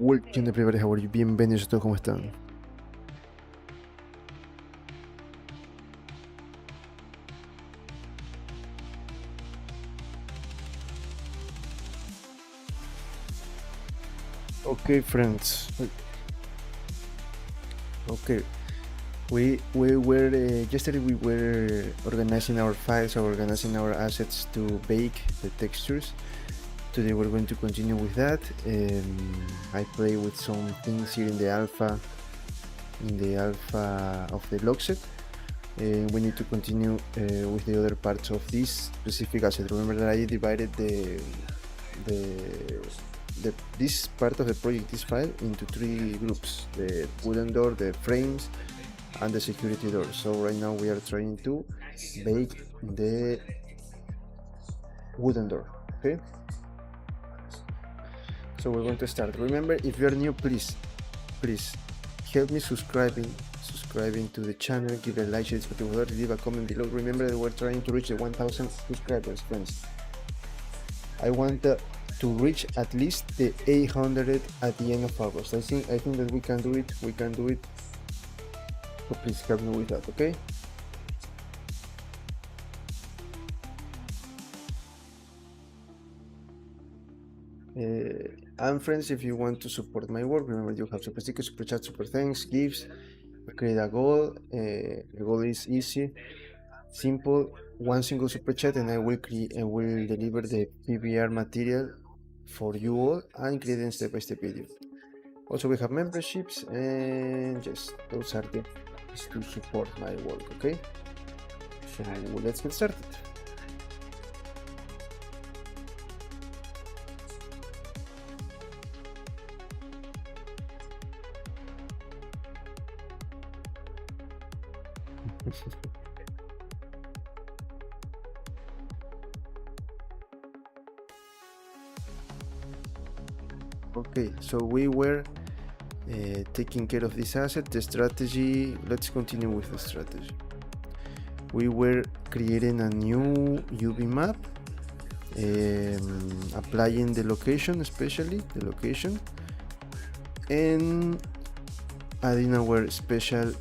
Welcome everybody, how are you? Bienvenidos a todos, ¿cómo están? Okay, friends. Okay, we were yesterday we were organizing our files, or organizing our assets to bake the textures. Today we're going to continue with that. I play with some things here in the alpha of the log set. We need to continue with the other parts of this specific asset. Remember that I divided this part of the project, this file, into 3 groups: the wooden door, the frames, and the security door. So right now we are trying to bake the wooden door. Okay, so we're going to start. Remember, if you're new, please help me subscribing to the channel, give a like, share this video, leave a comment below. Remember that we're trying to reach the 1000 subscribers, friends. I want to reach at least the 800 at the end of August. I think that we can do it. So please help me with that, okay? And friends, if you want to support my work, remember you have super stickers, super chat, super thanks, gifts. We create a goal. The goal is easy, simple. One single super chat, and I will deliver the PBR material for you all and create a step-by-step video. Also, we have memberships, and just those are the ways to support my work. Okay, so let's get started. Okay, so we were taking care of this asset, the strategy. Let's continue with the strategy. We were creating a new UV map, applying the location, especially the location, and adding our special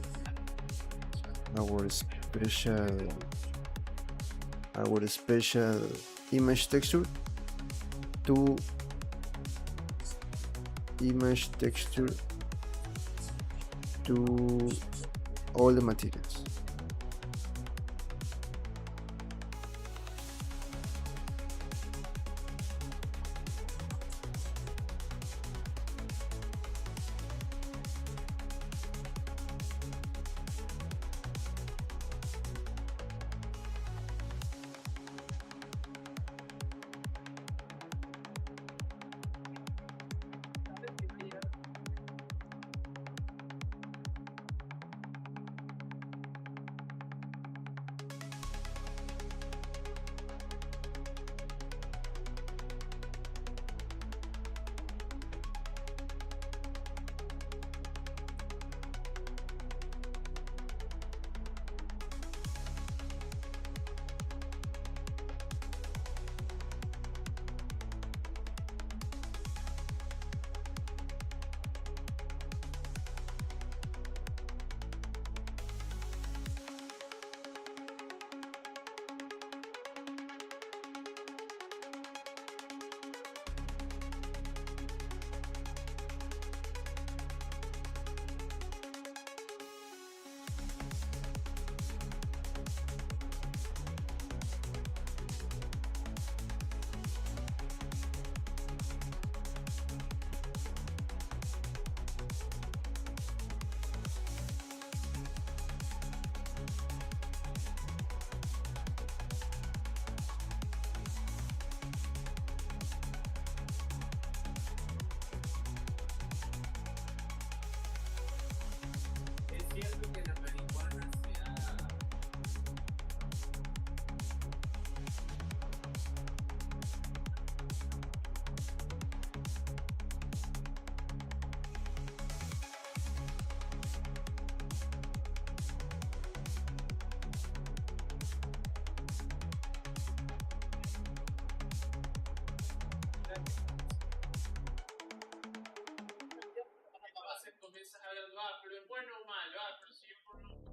image texture to all the materials. estás hablando, pero es bueno o malo, pero si yo conozco.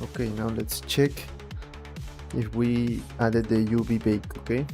Okay, now let's check if we added the UV bake. Okay.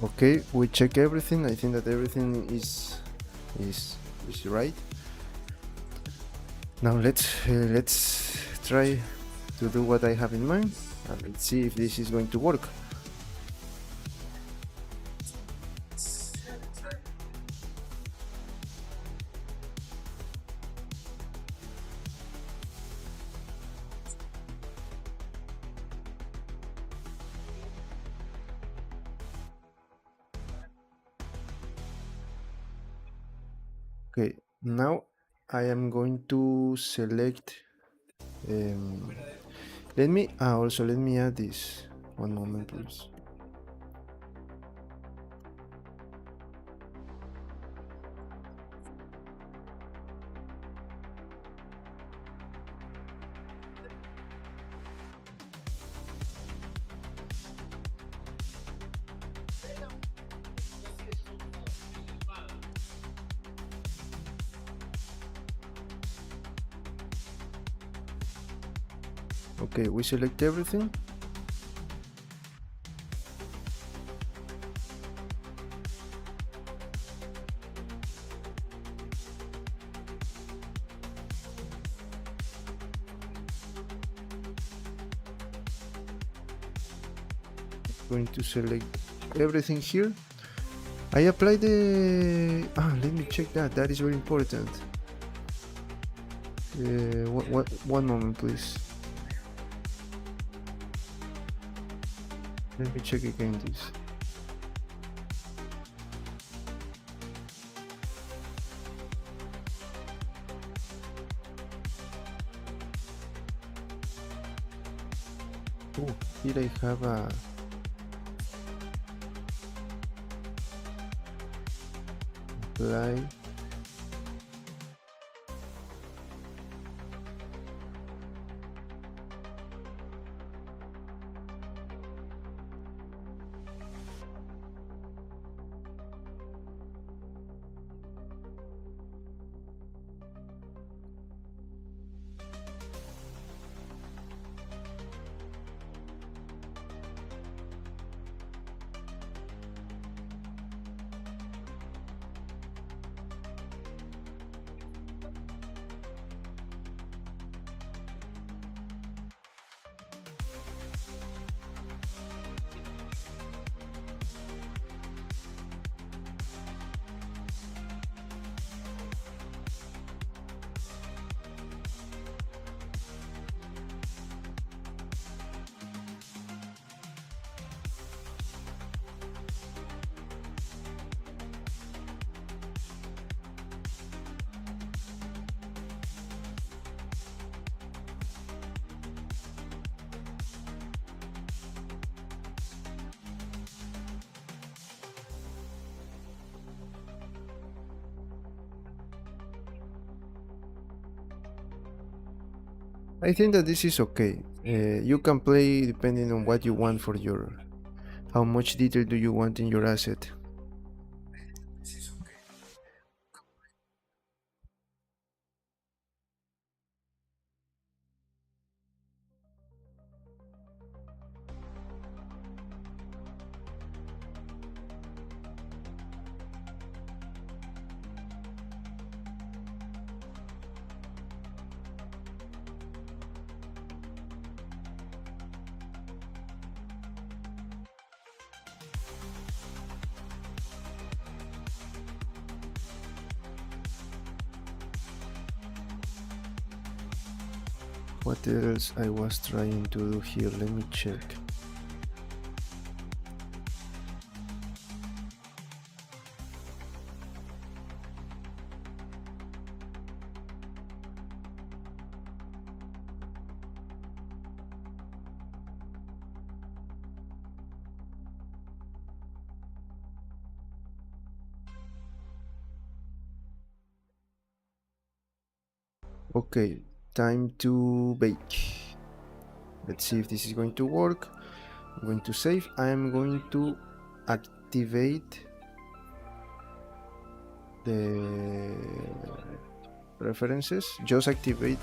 Okay, we check everything. I think that everything is right. Now let's try to do what I have in mind, and let's see if this is going to work. Okay, now I am going to select. Let me also let me add this. One moment, please. Okay, we select everything. Going to select everything here. I apply the let me check that is very important. One moment, please. Let me check again this. Oh, here I have a apply. I think that this is okay. You can play depending on what you want for your, how much detail do you want in your asset. What else I was trying to do here? Let me check. Okay, time to bake. Let's see if this is going to work. I'm going to save. I'm going to activate the preferences. Just activate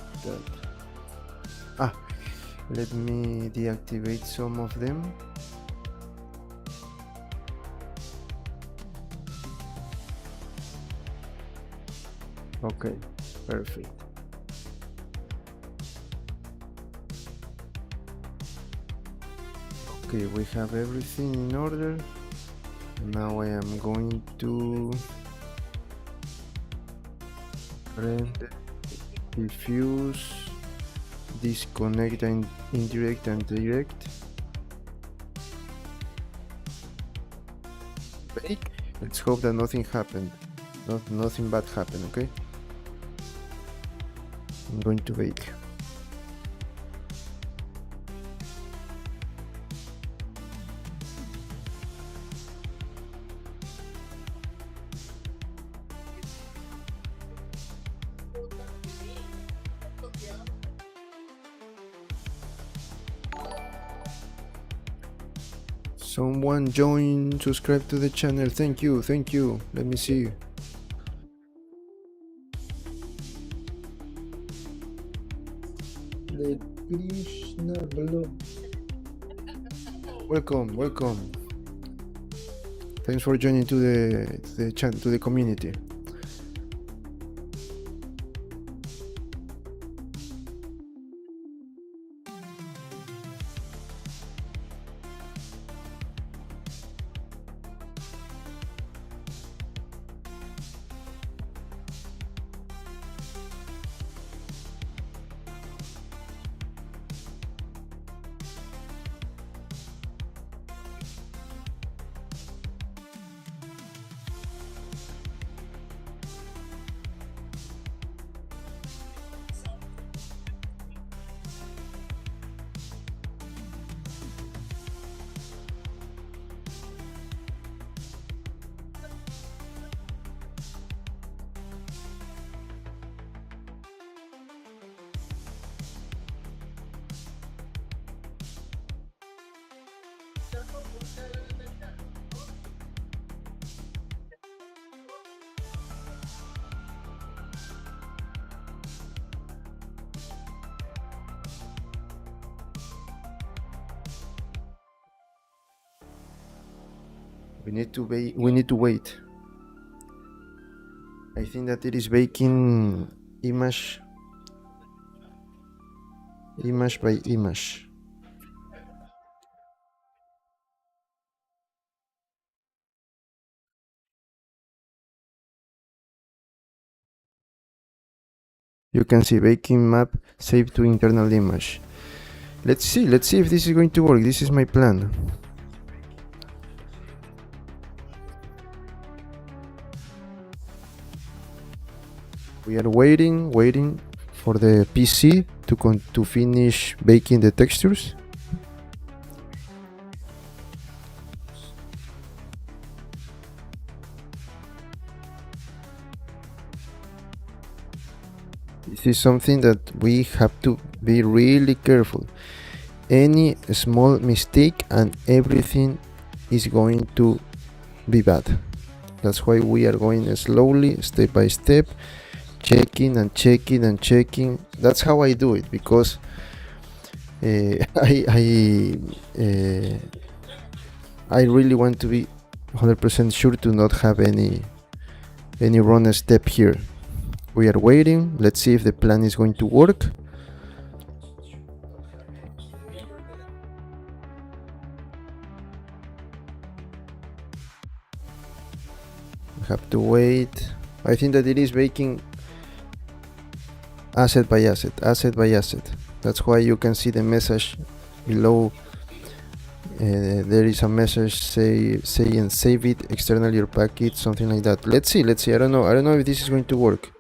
that. Let me deactivate some of them. Okay, perfect. Okay, we have everything in order. Now I am going to render, diffuse, disconnect and indirect and direct. Bake. Let's hope that nothing happened. Nothing bad happened, okay? I'm going to bake. Someone join, subscribe to the channel. Thank you, thank you. Let me see. The Krishna blog. Welcome, welcome. Thanks for joining to the channel, to the community. We need to wait. I think that it is baking image by image. You can see baking map saved to internal image. Let's see if this is going to work. This is my plan. We are waiting for the PC to finish baking the textures. This is something that we have to be really careful. Any small mistake and everything is going to be bad. That's why we are going slowly, step by step, checking and checking and checking. That's how I do it, because I really want to be 100% sure to not have any wrong step here. We are waiting. Let's see if the plan is going to work. We have to wait. I think that it is baking asset by asset. That's why you can see the message below. There is a message saying save it externally your package, something like that. Let's see. I don't know if this is going to work.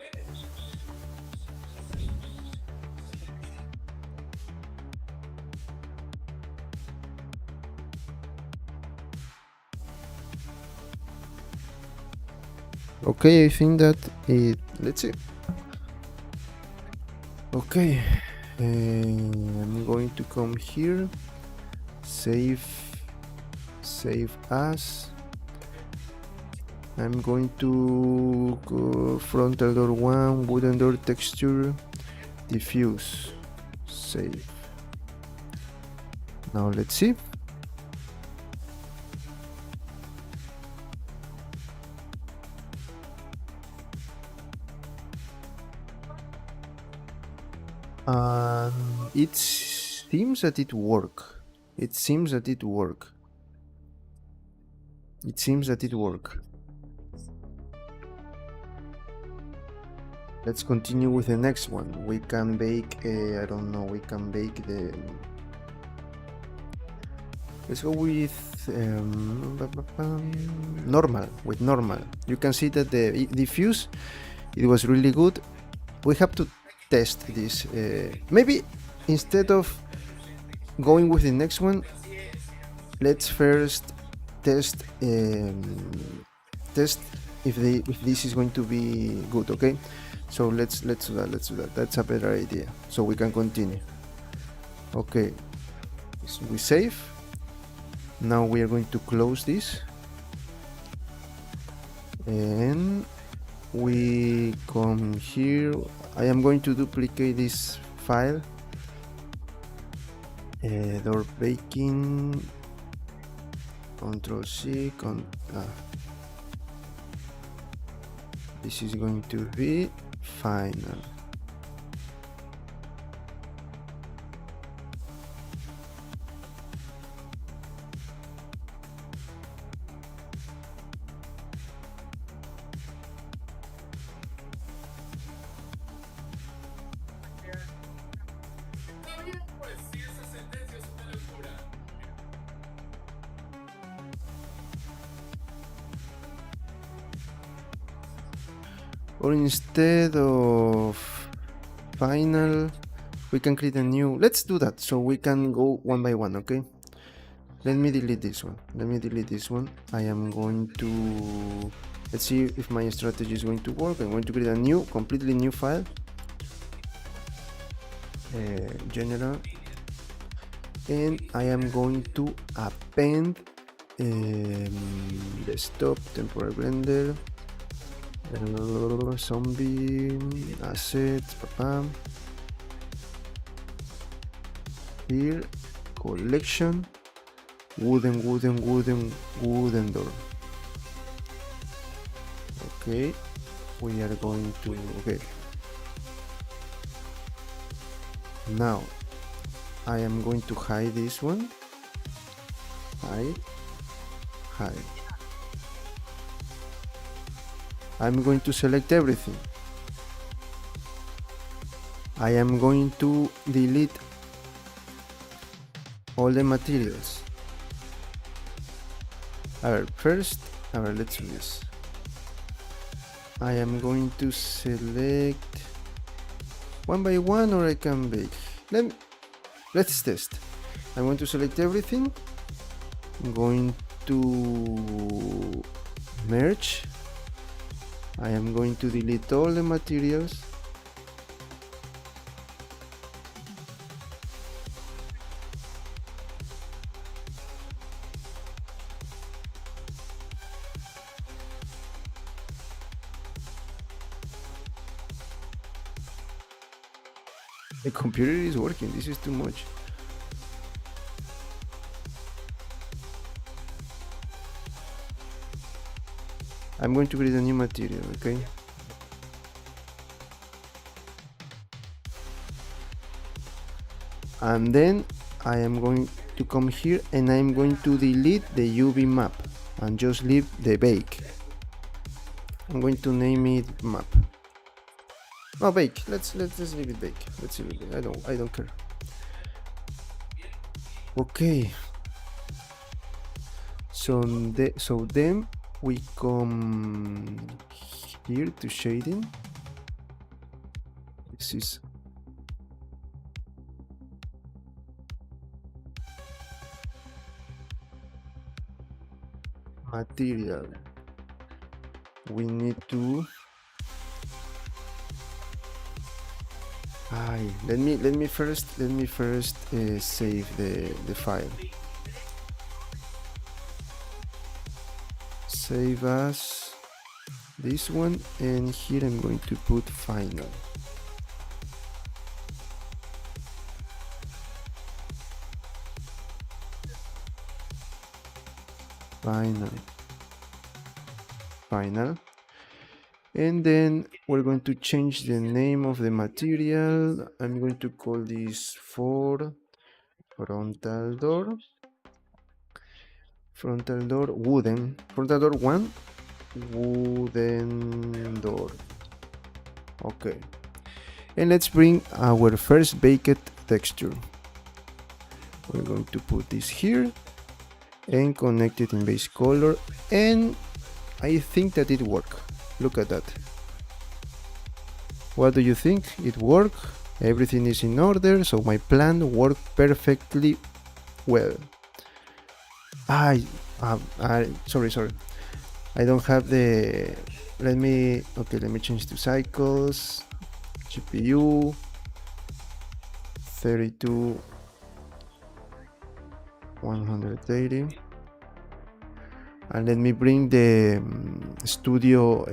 Okay, I think that it. Let's see. Okay, I'm going to come here, save as. I'm going to go frontal door 1, wooden door texture, diffuse, save. Now let's see. It seems that it works. Let's continue with the next one. We can bake, I don't know, we can bake the... Let's go with normal. You can see that the diffuse, it was really good. We have to test this. Maybe instead of going with the next one, let's first test if this is going to be good. Okay, so let's do that. That's a better idea, so we can continue. Okay, so we save. Now we are going to close this, and we come here. I am going to duplicate this file, door baking, Ctrl+C, this is going to be final. Or instead of final, we can create a new. Let's do that so we can go one by one. Okay, let me delete this one. I am going to, let's see if my strategy is going to work. I'm going to create a new, completely new file, general, and I am going to append desktop, temporary blender, zombie assets, here collection, wooden door. Okay, we are going to, okay. Now, I am going to hide this one. Hide. I'm going to select everything. I am going to delete all the materials. First, let's do this. I am going to select one by one, or I can bake. Let's test. I'm going to select everything. I'm going to merge. I am going to delete all the materials. The computer is working. This is too much. I'm going to create a new material, okay? And then I am going to come here and I'm going to delete the UV map and just leave the bake. I'm going to name it map. No, bake. Let's leave it bake. Let's leave it. I don't care. Okay. So then we come here to shading. This is material. We need to let me first save the file. Save as this one, and here I'm going to put final. Final. And then we're going to change the name of the material. I'm going to call this for frontal door wooden, frontal door 1 wooden door. Okay, and let's bring our first baked texture. We're going to put this here and connect it in base color, and I think that it worked. Look at that. What do you think? It worked. Everything is in order, so my plan worked perfectly well. Sorry. I don't have the. Let me change to cycles. GPU 32 180. And let me bring the studio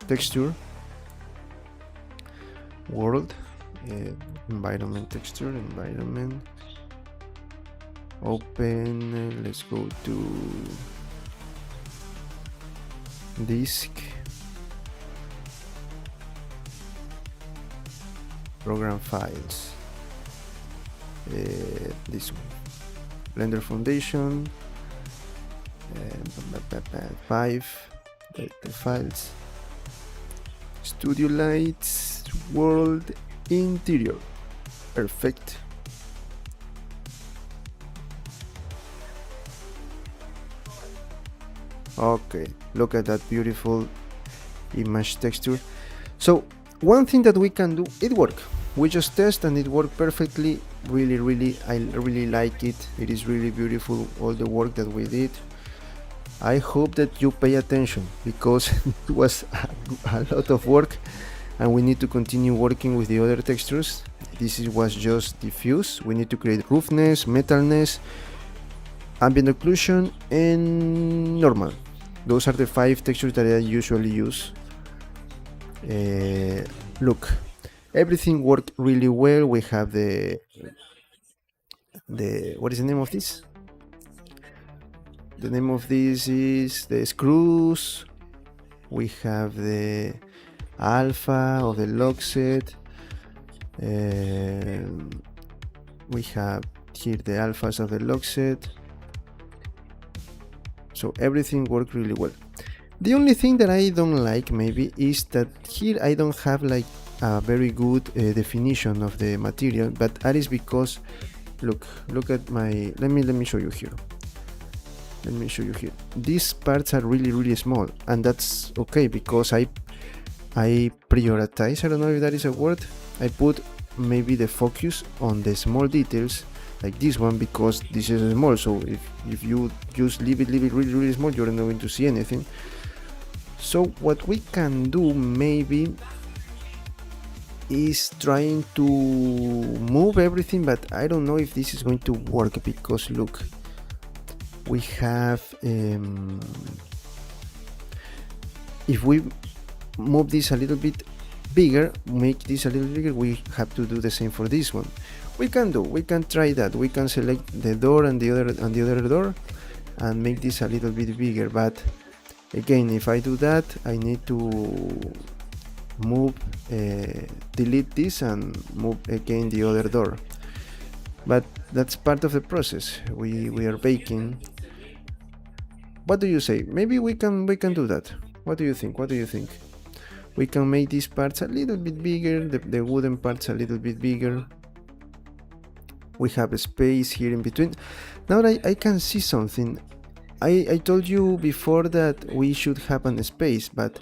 texture world environment texture environment open. Let's go to disk program files, this one, Blender Foundation, 5 the files, studio lights, world, interior. Perfect. Okay, look at that beautiful image texture. So one thing that we can do, it worked. We just test and it worked perfectly. I really like it. It is really beautiful, all the work that we did. I hope that you pay attention, because it was a lot of work and we need to continue working with the other textures. This was just diffuse. We need to create roughness, metalness, ambient occlusion, and normal. Those are the 5 textures that I usually use. Look, everything worked really well. We have the what is the name of this? The name of this is the screws. We have the alpha of the log set. We have here the alphas of the log set. So everything worked really well. The only thing that I don't like maybe is that here I don't have like a very good definition of the material, but that is because look at my let me show you here. Let me show you here. These parts are really small, and that's okay because I prioritize, I don't know if that is a word, I put maybe the focus on the small details like this one because this is small. So if you just leave it really small, you're not going to see anything. So what we can do maybe is trying to move everything, but I don't know if this is going to work because look, we have if we move this a little bit bigger, make this a little bigger, we have to do the same for this one. We can try that. We can select the door and the other door and make this a little bit bigger, but again, if I do that, I need to move, delete this and move again the other door. But that's part of the process. We are baking. What do you say? Maybe we can do that. What do you think? We can make these parts a little bit bigger, the wooden parts a little bit bigger. We have a space here in between. Now I can see something. I told you before that we should have a space, but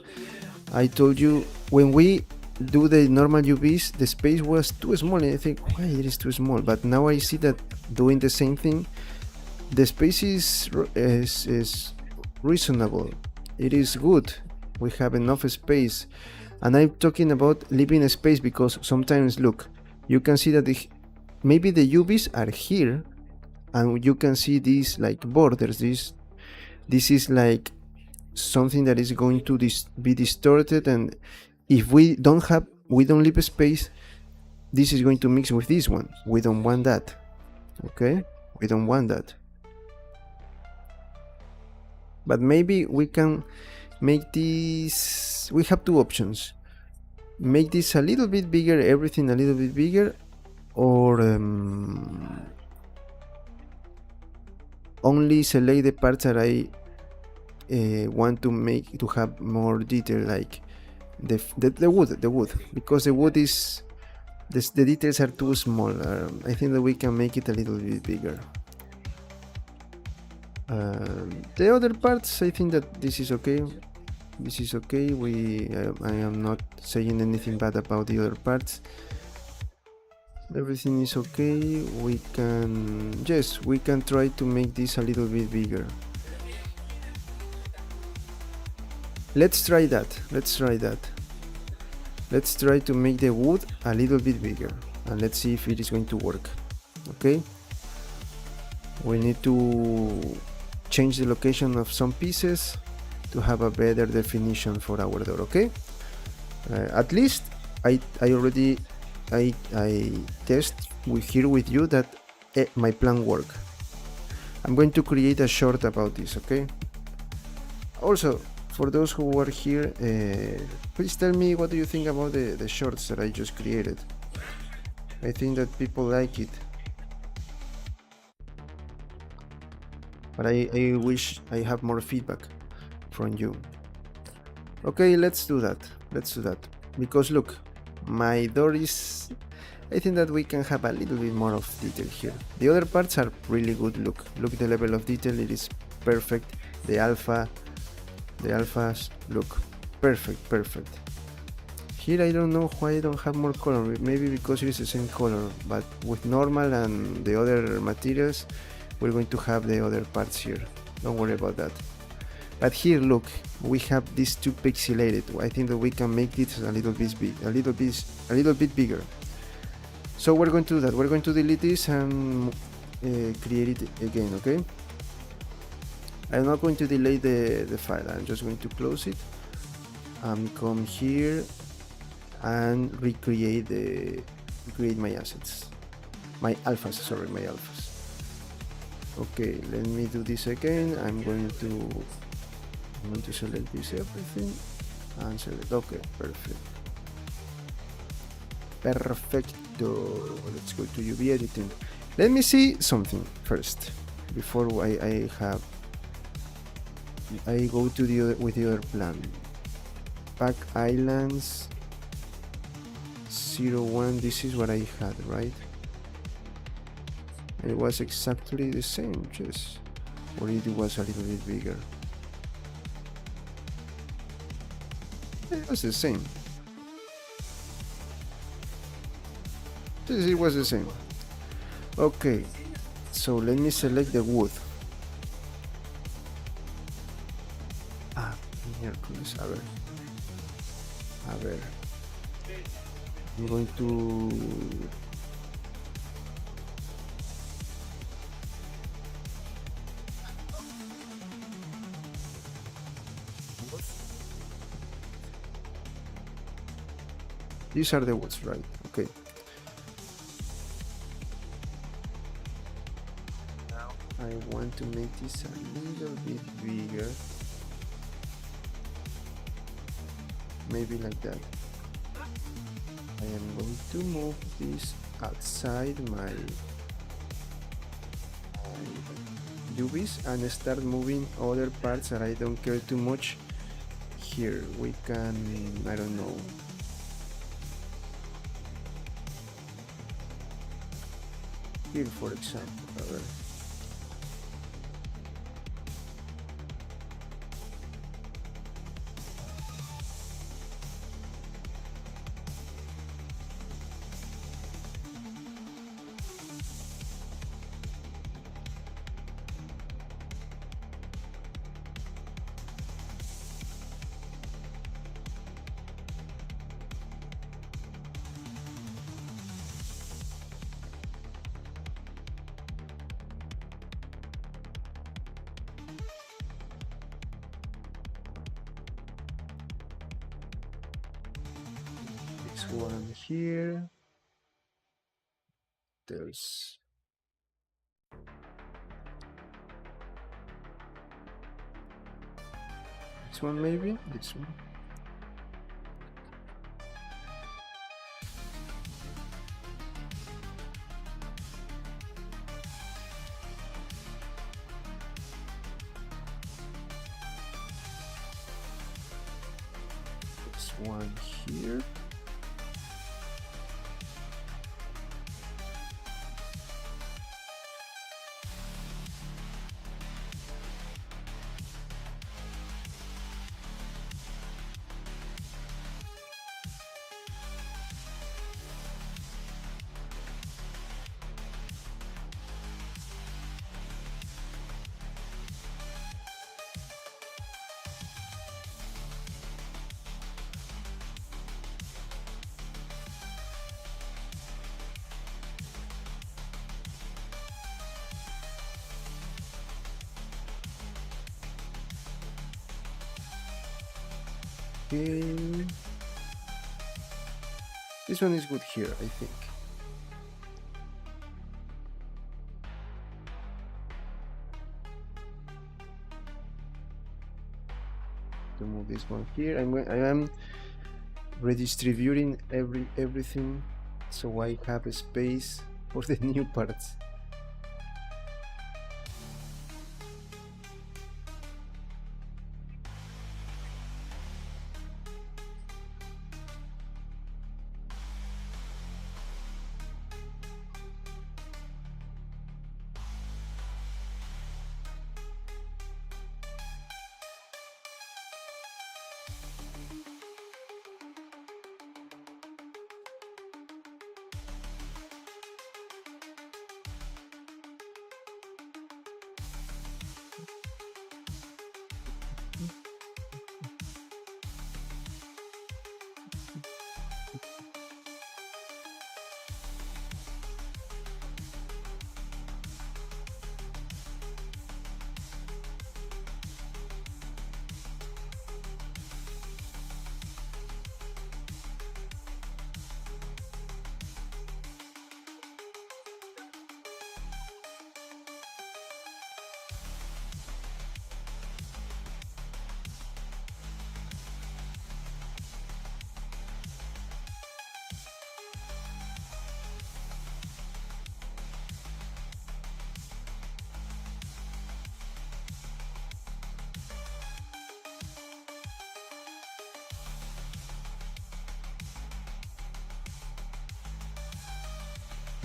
I told you when we do the normal UVs, the space was too small, and I think, why it is too small? But now I see that doing the same thing, the space is reasonable. It is good. We have enough space, and I'm talking about leaving a space because sometimes, look, you can see that maybe the UVs are here, and you can see these like borders. This is like something that is going to be distorted, and if we don't leave a space, this is going to mix with this one. We don't want that. Okay, we don't want that. But maybe we can make this. We have two options: make this a little bit bigger, everything a little bit bigger, or only select the parts that I want to have more detail, like the wood, because the wood is the details are too small. I think that we can make it a little bit bigger. The other parts, I think that this is okay. I am not saying anything bad about the other parts. Everything is okay. We can try to make this a little bit bigger. Let's try that. Let's try to make the wood a little bit bigger, and let's see if it is going to work. Okay, we need to change the location of some pieces to have a better definition for our door. Okay, at least I already test with you that my plan work. I'm going to create a short about this. Okay, also for those who are here, please tell me what do you think about the shorts that I just created. I think that people like it, but I wish I have more feedback from you. Okay, let's do that, because look, my door is, I think that we can have a little bit more of detail here. The other parts are really good. Look at the level of detail, it is perfect. The alphas look perfect. Here I don't know why I don't have more color, maybe because it is the same color, but with normal and the other materials we're going to have the other parts here. Don't worry about that. But here, look, we have these two pixelated. I think that we can make this a little bit bigger. So we're going to do that. We're going to delete this and create it again. Okay. I'm not going to delete the file. I'm just going to close it and come here and recreate my assets, my alphas. Okay, let me do this again. I'm going to select this everything and select. Okay, perfect. Perfecto. Let's go to UV editing. Let me see something first before I go to the other, with the other plan. Pack islands 01. This is what I had, right? And it was exactly the same, just or it was a little bit bigger. It was the same. It was the same. Okay, so let me select the wood. Miércoles, a ver. I'm going to these are the woods, right? Okay. Now I want to make this a little bit bigger. Maybe like that. I am going to move this outside my UVs and start moving other parts that I don't care too much. Here we can, I don't know, here for example. This one here. There's this one, maybe this one. This one here. Okay. This one is good here, I think. To move this one here, I am redistributing everything so I have a space for the new parts.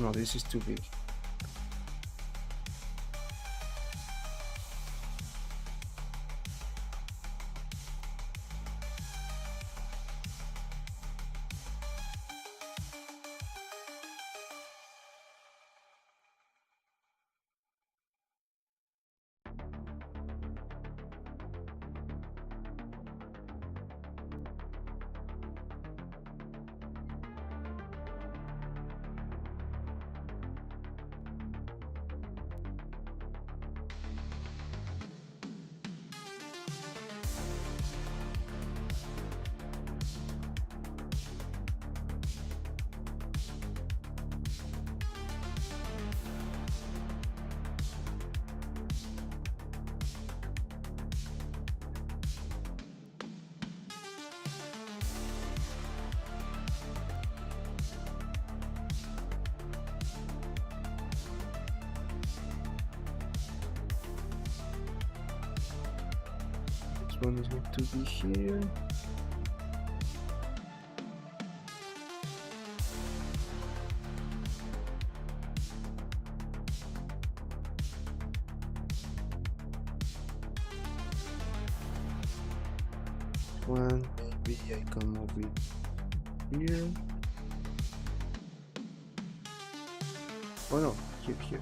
No, this is too big. This one is going to be here. One, maybe I can move it here. Oh no, here.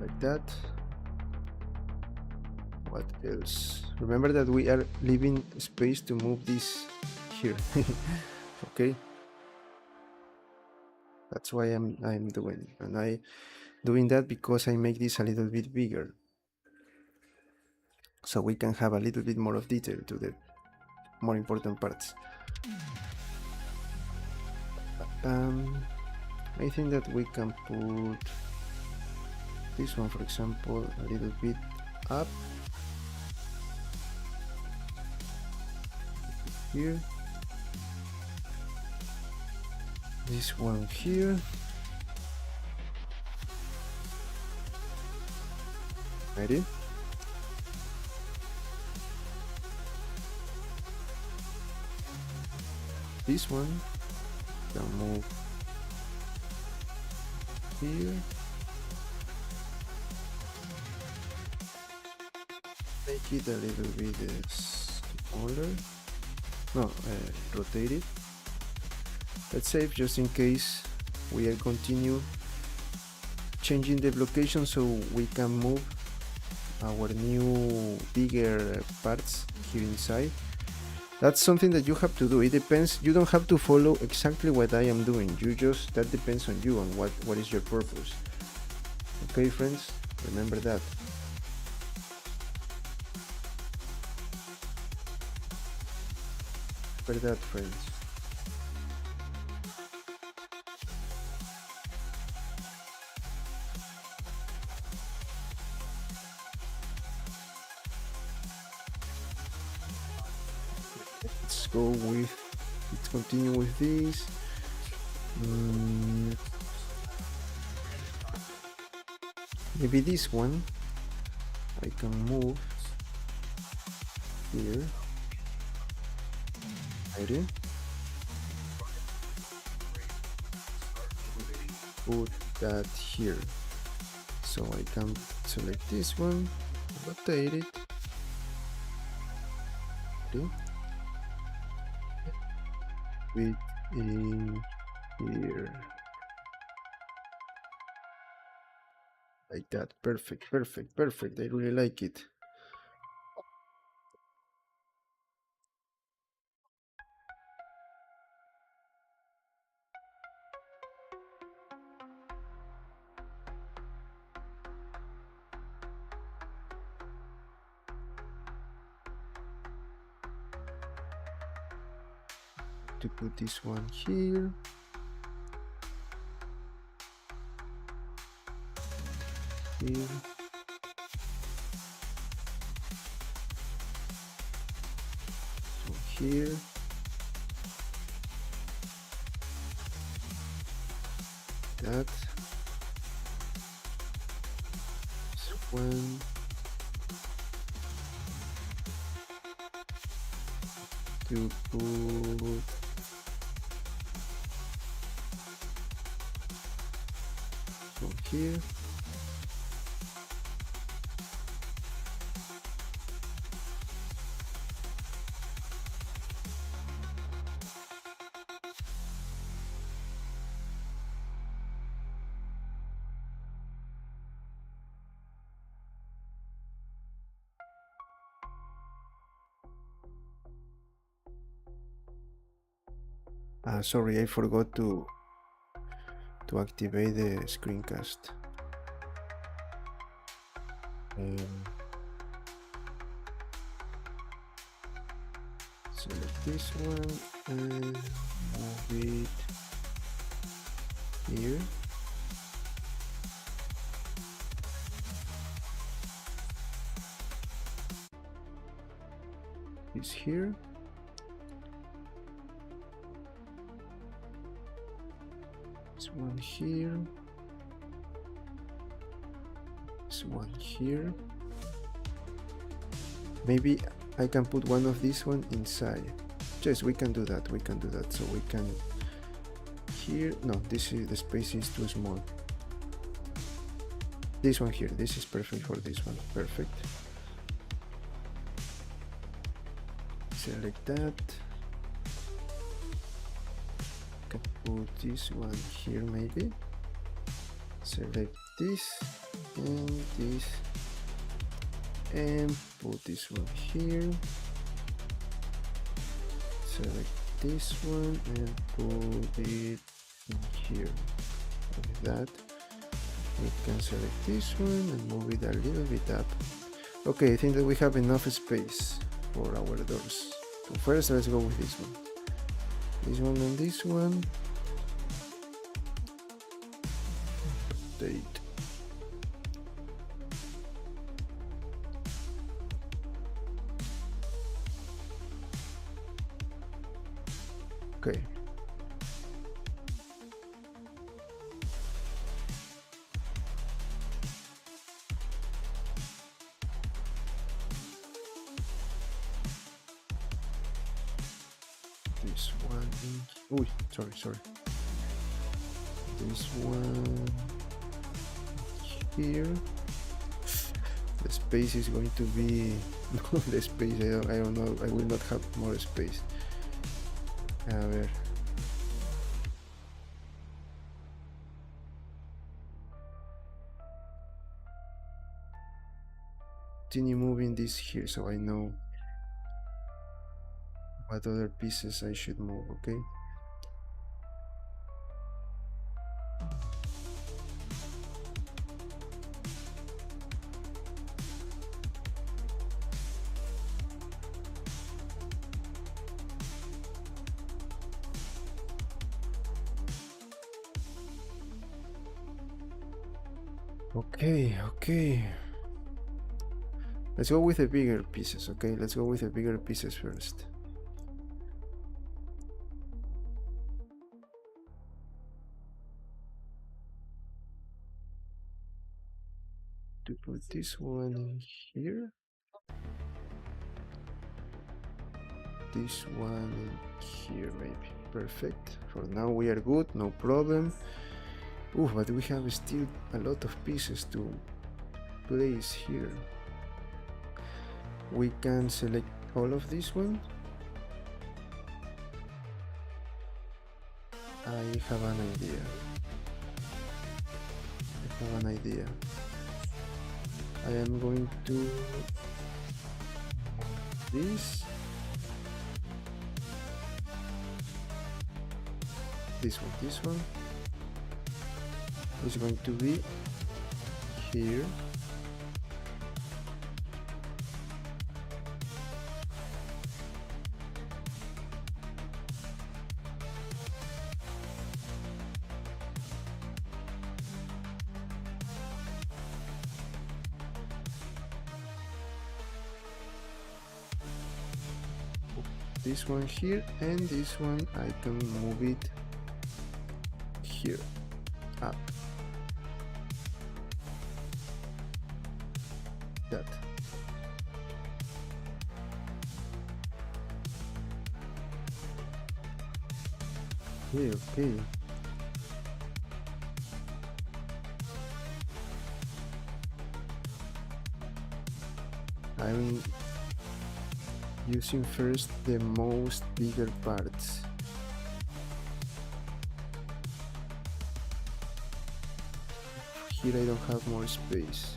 Like that. What else? Remember that we are leaving space to move this here. Okay. That's why I'm doing, and I doing that because I make this a little bit bigger, so we can have a little bit more of detail to the more important parts. I think that we can put this one, for example, a little bit up here. This one here. Ready? This one can move here. Make it a little bit smaller. No, rotate it. Let's save just in case we are continue changing the location so we can move our new bigger parts here inside. That's something that you have to do. It depends. You don't have to follow exactly what I am doing. That depends on you and what is your purpose. Okay, friends, remember that. Remember that, friends. Let's continue with this. Maybe this one I can move here. Ready? Put that here. So I can select this one, rotate it. Ready? With in here, like that. Perfect. I really like it. To put this one here. Here. So here. That. This one. to put from here. Sorry, I forgot to activate the screencast. Select this one and move it here. This here. This one here. This one here. Maybe I can put one of these one inside. Yes, we can do that. We can do that. So we can here. No, this is the space is too small. This one here. This is perfect for this one. Perfect. Select that. Can put this one here maybe. Select this and this. And put this one here. Select this one and put it in here. Like that. We can select this one and move it a little bit up. Okay, I think that we have enough space for our doors. So first, let's go with this one. This one and this one. Date. Okay. This one in... Ooh, sorry. This one here. The space is going to be... No, the space, I don't know, I will not have more space. A ver. Continue moving this here so I know what other pieces I should move, okay? Okay. Let's go with the bigger pieces, okay? Let's go with the bigger pieces first. To put this one in here. This one in here maybe. Perfect. For now we are good, no problem. Ooh, but we have still a lot of pieces to place here. We can select all of this one. I have an idea. I am going to this one is going to be here. This one here, and this one I can move it here up. That. Okay. I'm using first the most bigger parts. Here I don't have more space.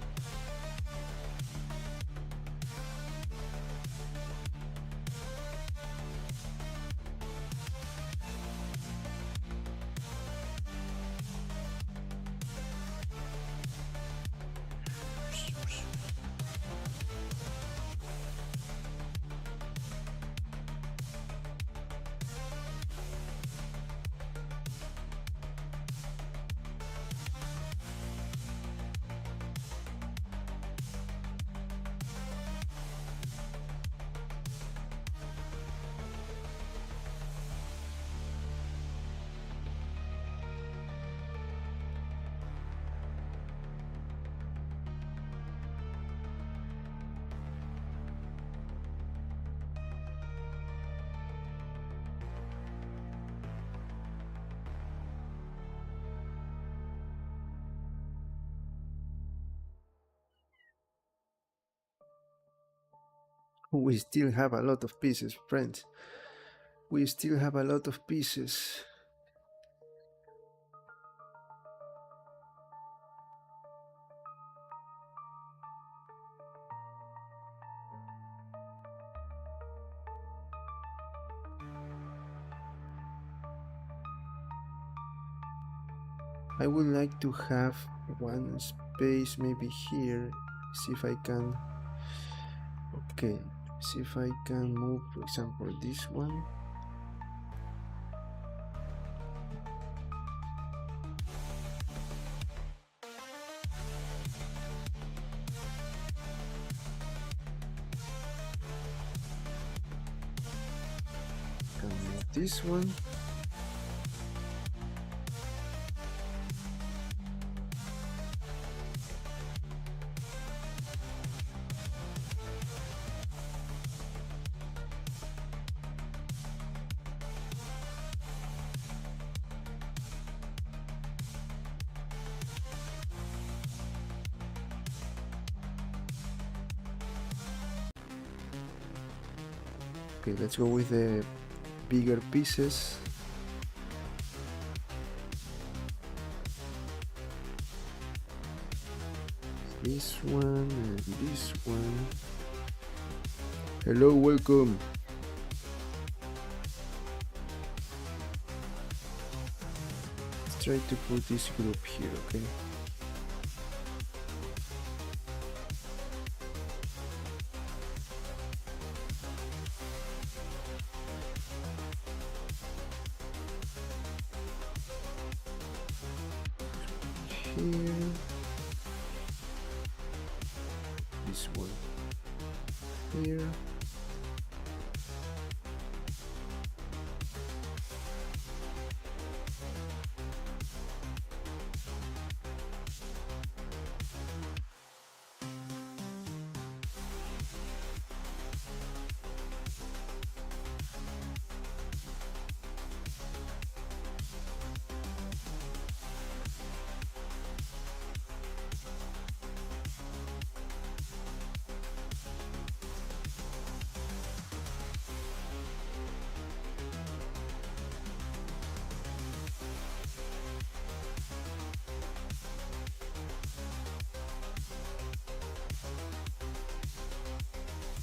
We still have a lot of pieces, friends. We still have a lot of pieces. I would like to have one space maybe here. See if I can. Okay, see if I can move, for example, this one. Can move this one. Okay, let's go with the bigger pieces. This one and this one. Hello, welcome. Let's try to put this group here, okay? Here. This one here.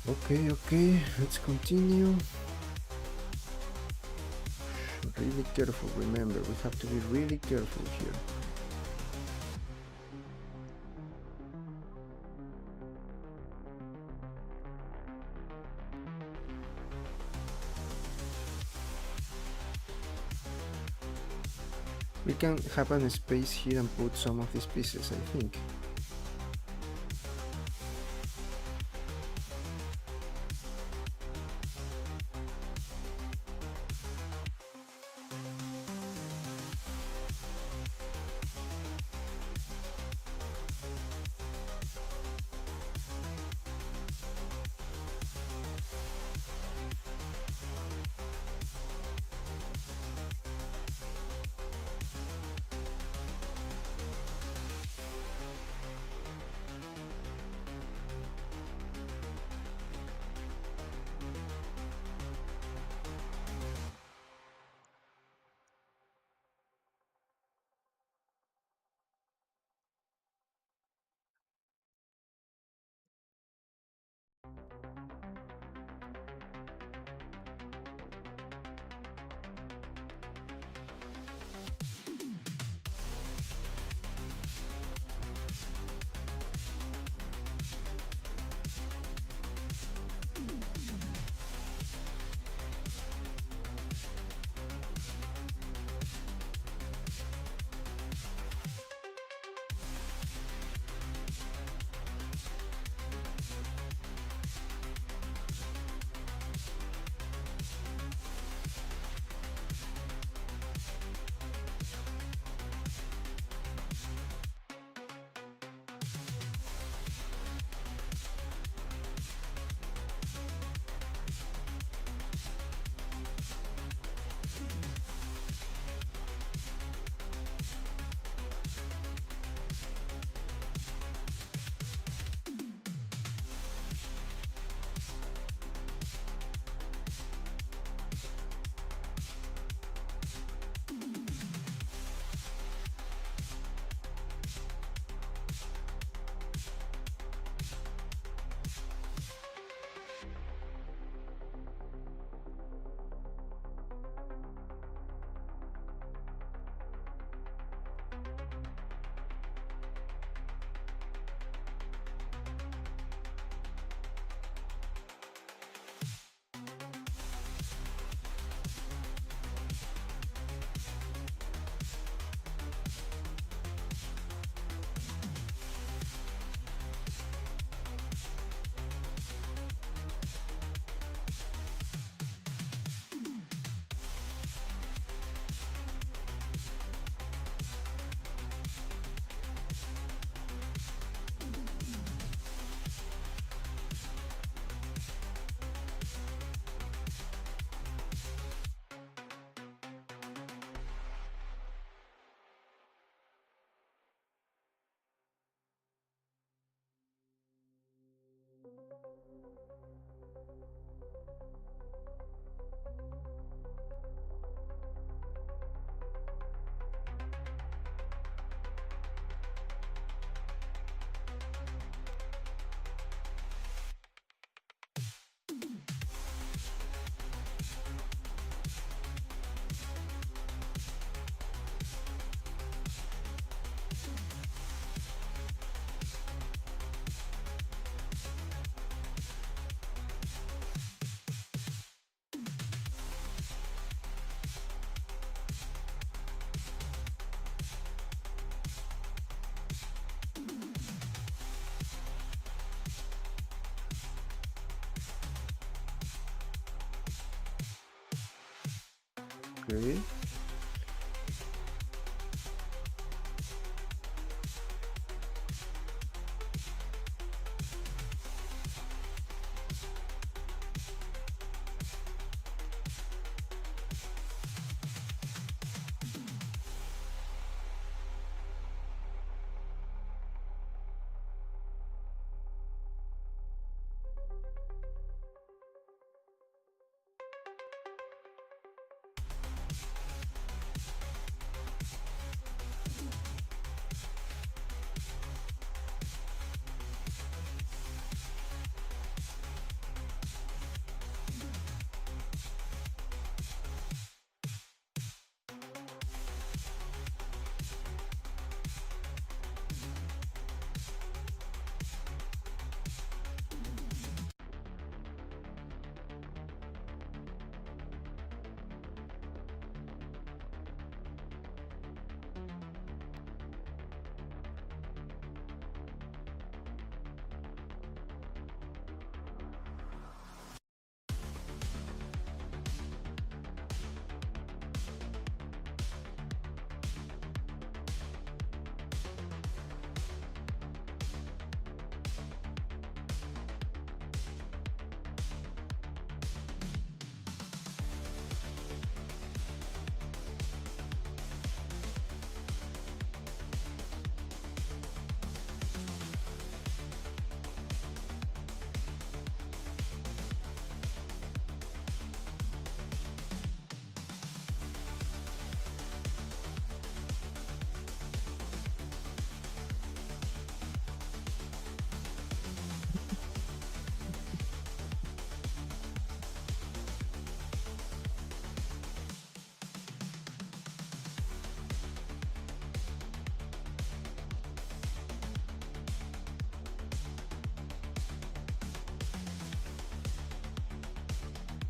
Okay, let's continue. Really careful, remember, we have to be really careful here. We can have a space here and put some of these pieces, I think. Okay.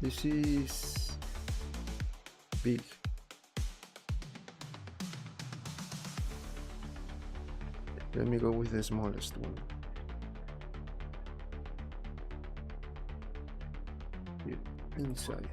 This is big. Let me go with the smallest one. Here, inside.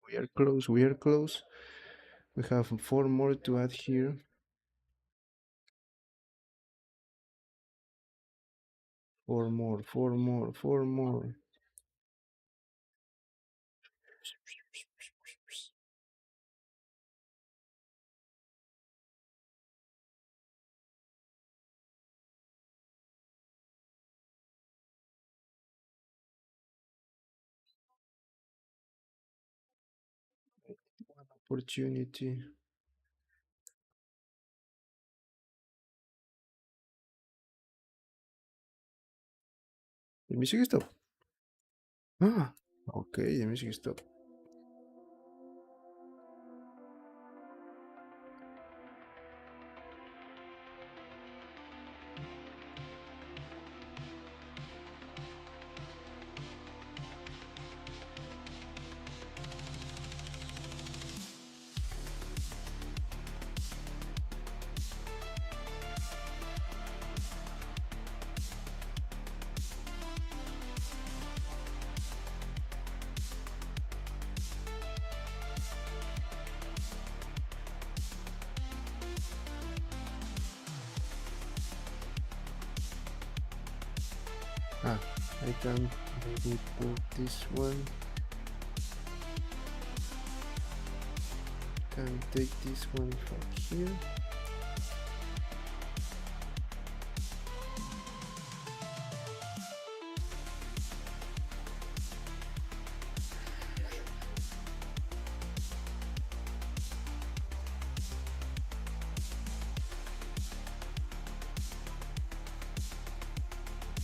We are close, we are close. We have 4 more to add here. 4 more, 4 more, 4 more. opportunity. The music stop. Ah, okay, the music stop. Ah, I can maybe put this one. Can take this one from here.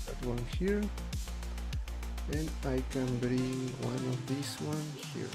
That one here. And I can bring one of these one here.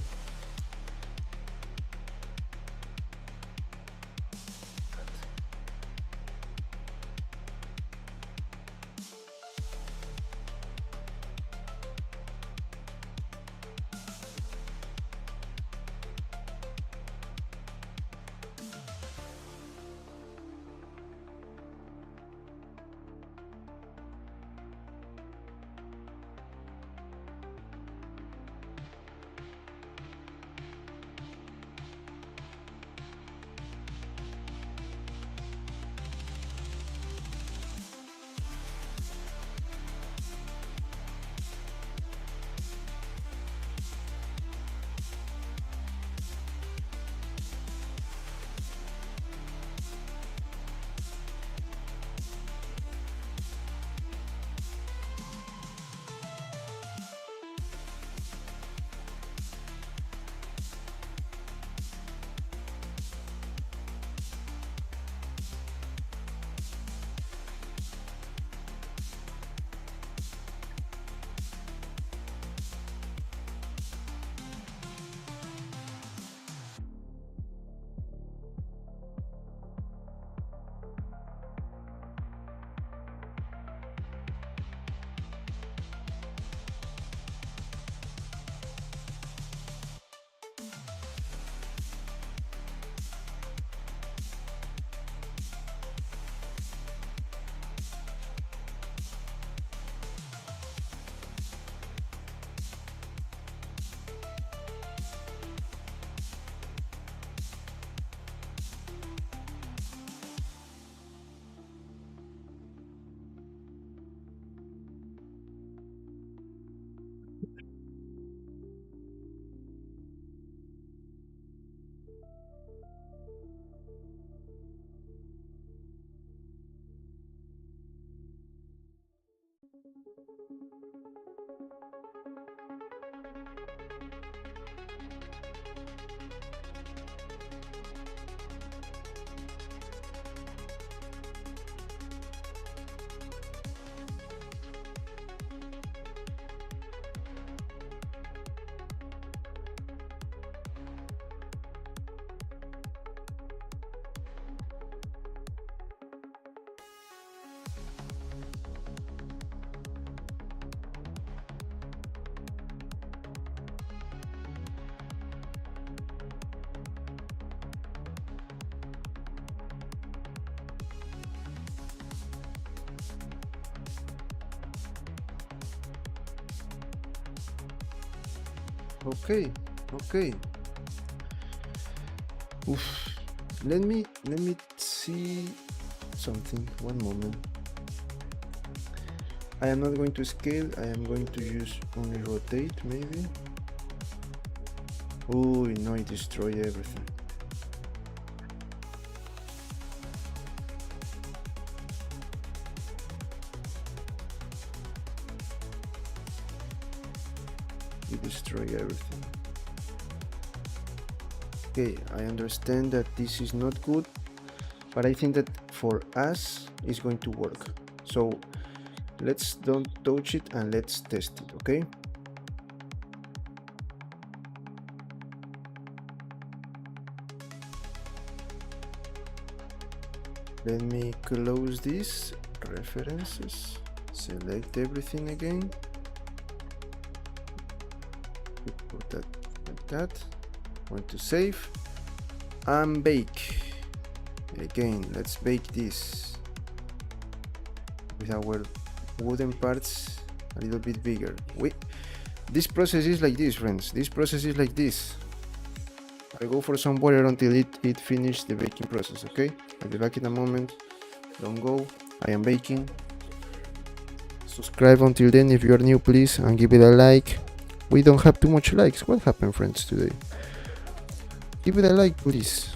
Okay, okay. Oof. Let me see something. One moment. I am not going to scale. I am going to use only rotate, maybe. Oh no! It destroyed everything. It destroyed everything. Okay, I understand that this is not good, but I think that for us it's going to work. So let's don't touch it and let's test it, okay? Let me close this, references, select everything again, put that like that, going to save and bake. Again, let's bake this with our wooden parts a little bit bigger. This process is like this, friends. This process is like this. I go for some water until it finishes the baking process, okay? I'll be back in a moment. Don't go. I am baking. Subscribe until then if you are new, please, and give it a like. We don't have too much likes. What happened, friends, today? Give it a like, please.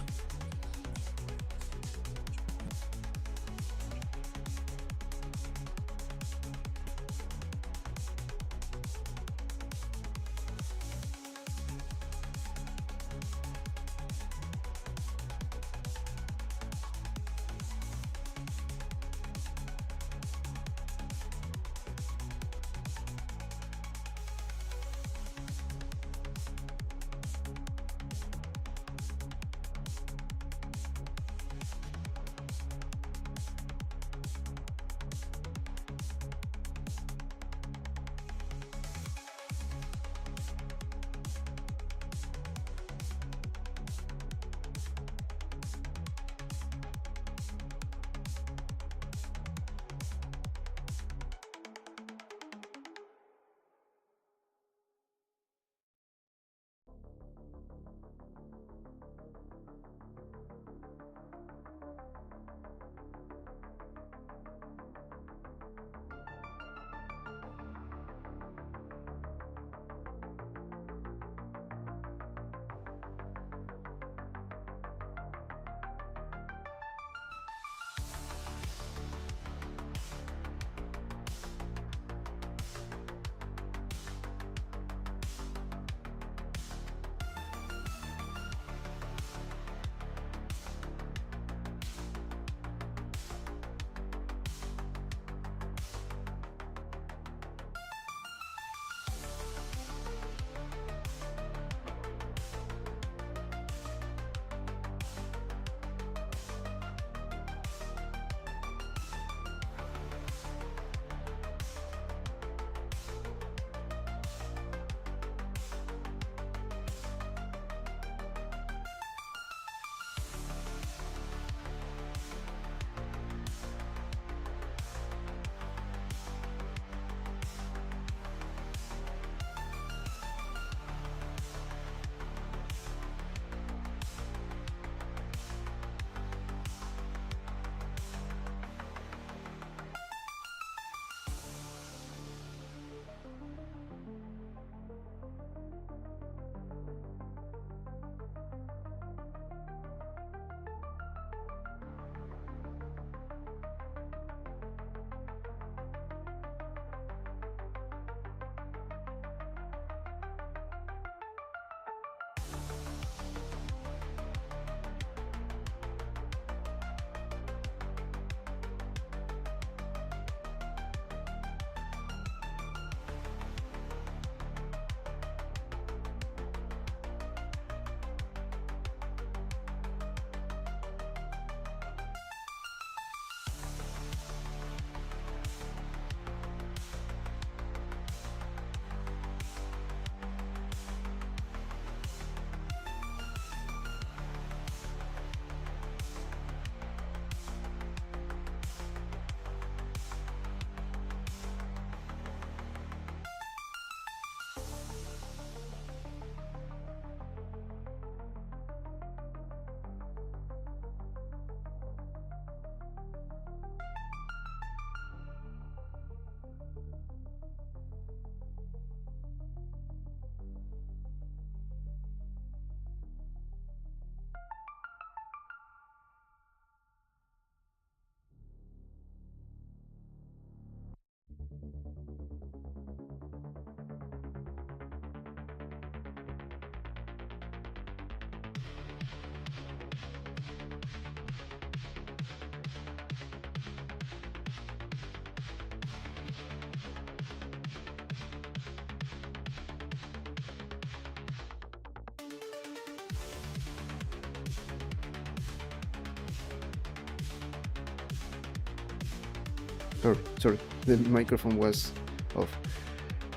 Sorry, the microphone was off.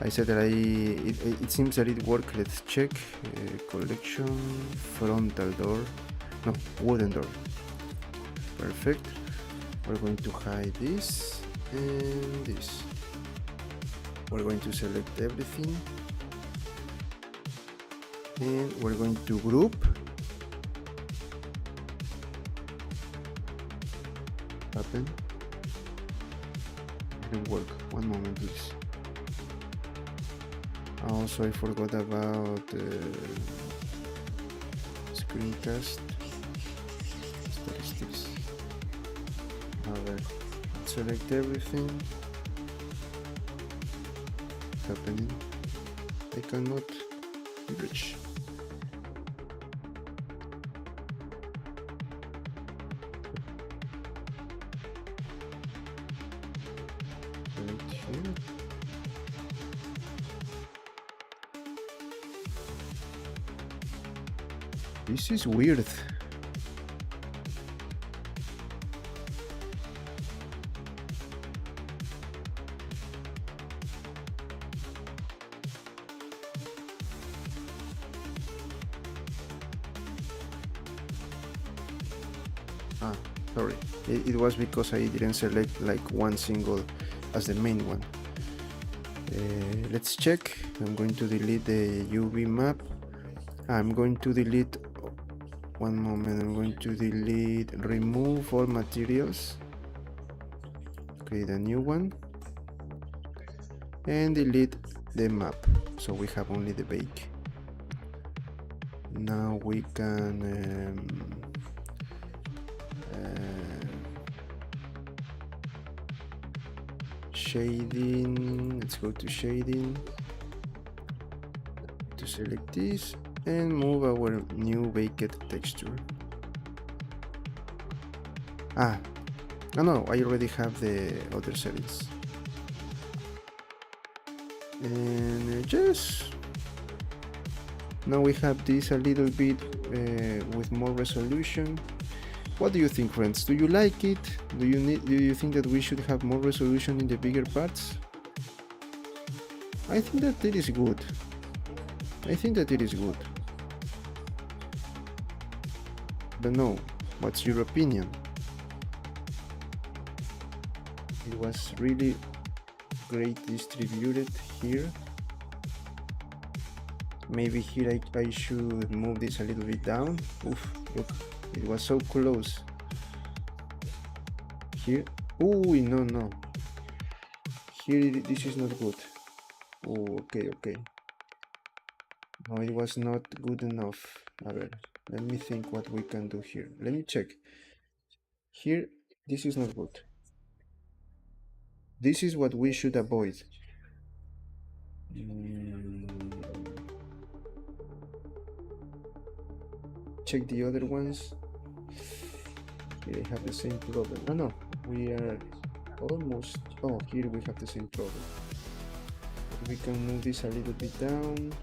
I said that it seems that it worked. Let's check. Collection, frontal door, no, wooden door. Perfect. We're going to hide this and this. We're going to select everything and we're going to group. Happen. Didn't work. One moment, please. Also, I forgot about screencast statistics. Select everything. What's happening? I cannot reach. Select here. This is weird. Sorry, it was because I didn't select like one single as the main one. Let's check. I'm going to delete the UV map. I'm going to delete, one moment, I'm going to delete, remove all materials, create a new one, and delete the map, so we have only the bake. Now we can shading, let's go to shading, to select this and move our new baked texture. No, I already have the other settings. And just now we have this a little bit with more resolution. What do you think, friends? Do you like it? Do you think that we should have more resolution in the bigger parts? I think that it is good. But no, what's your opinion? It was really great distributed here. Maybe here I should move this a little bit down. Oof, look, it was so close. Here, ooh, no. Here, this is not good. Oh, okay. No, it was not good enough. Let me think what we can do here. Let me check. Here, this is not good. This is what we should avoid. Check the other ones. Here I have the same problem. No, we are almost. Oh, here we have the same problem. We can move this a little bit down.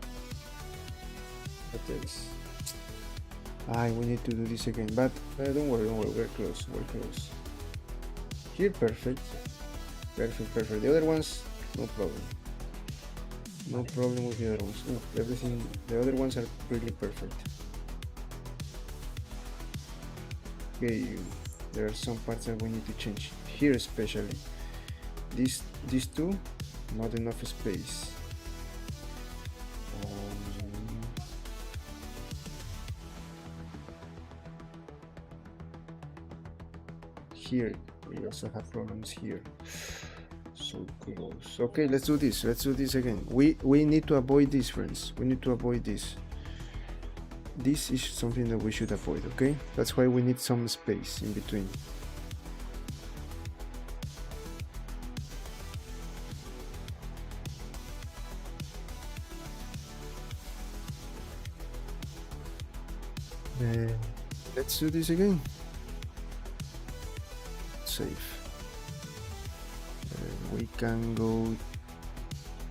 What else? We need to do this again, but don't worry, we're close. Here, perfect. The other ones, no problem. No problem with the other ones. Everything, the other ones are really perfect. Okay, there are some parts that we need to change. Here especially. These two, not enough space. Here, we also have problems here. So close. Okay, let's do this again. We need to avoid this, friends. We need to avoid this. This is something that we should avoid, okay? That's why we need some space in between. Let's do this again. Save. We can go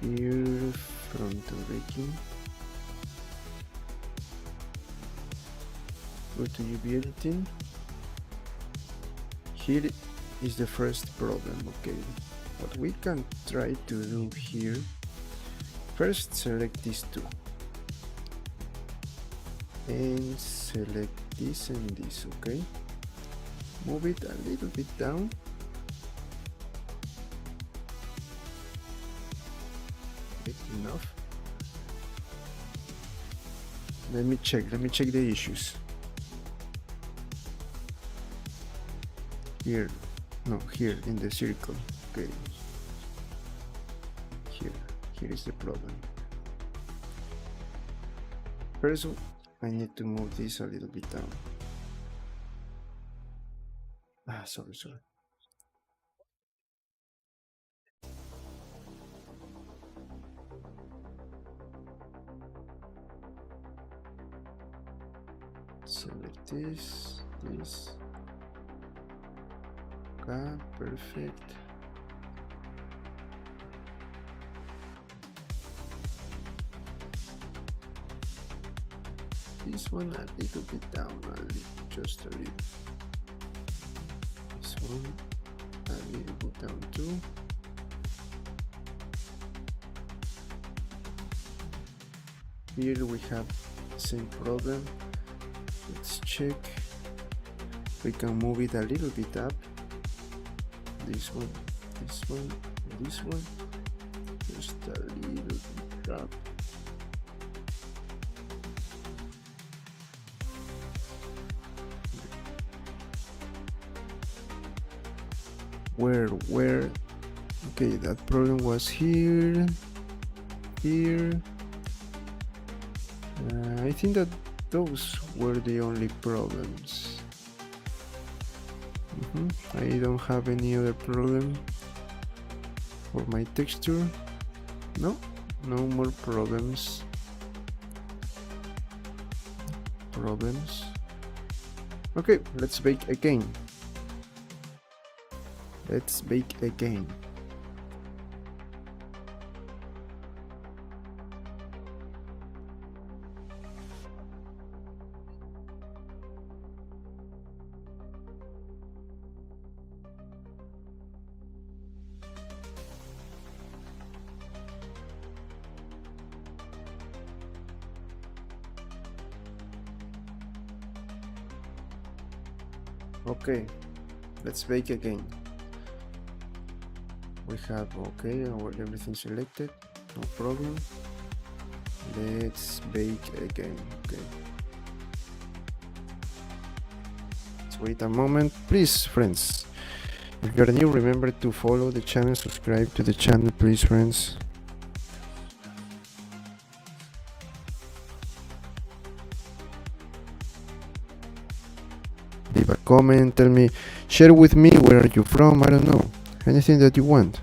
here, frontal baking. Go to UV editing. Here is the first problem. Okay, what we can try to do here, first select these two and select this and this. Okay, move it a little bit down. Enough. Let me check the issues. Here, no, here in the circle. Okay, here is the problem. First, I need to move this a little bit down. Sorry. Select this. Okay, perfect. This one a little bit down, just a little. This one a little bit down too. Here we have the same problem. Let's check. We can move it a little bit up. This one, just a little bit up. Where? Okay, that problem was here. I think that those were the only problems. I don't have any other problem for my texture. No more problems. Okay, let's bake again. Okay, let's bake again. We have everything selected, no problem. Let's bake again. Okay, let's wait a moment, please, friends. If you're new, remember to follow the channel, subscribe to the channel, please, friends. Leave a comment, tell me, share with me where are you from, I don't know, anything that you want.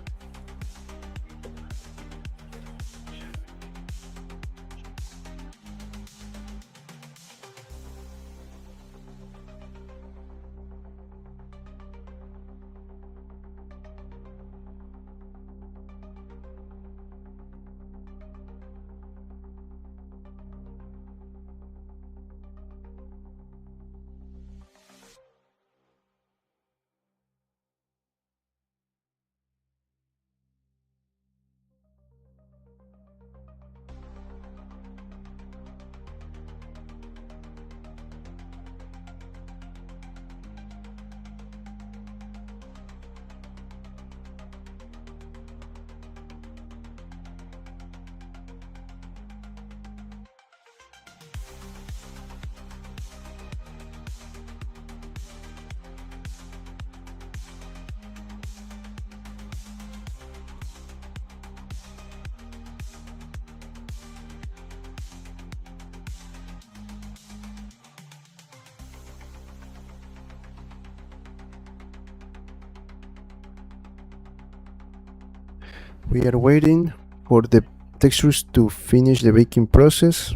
We are waiting for the textures to finish the baking process.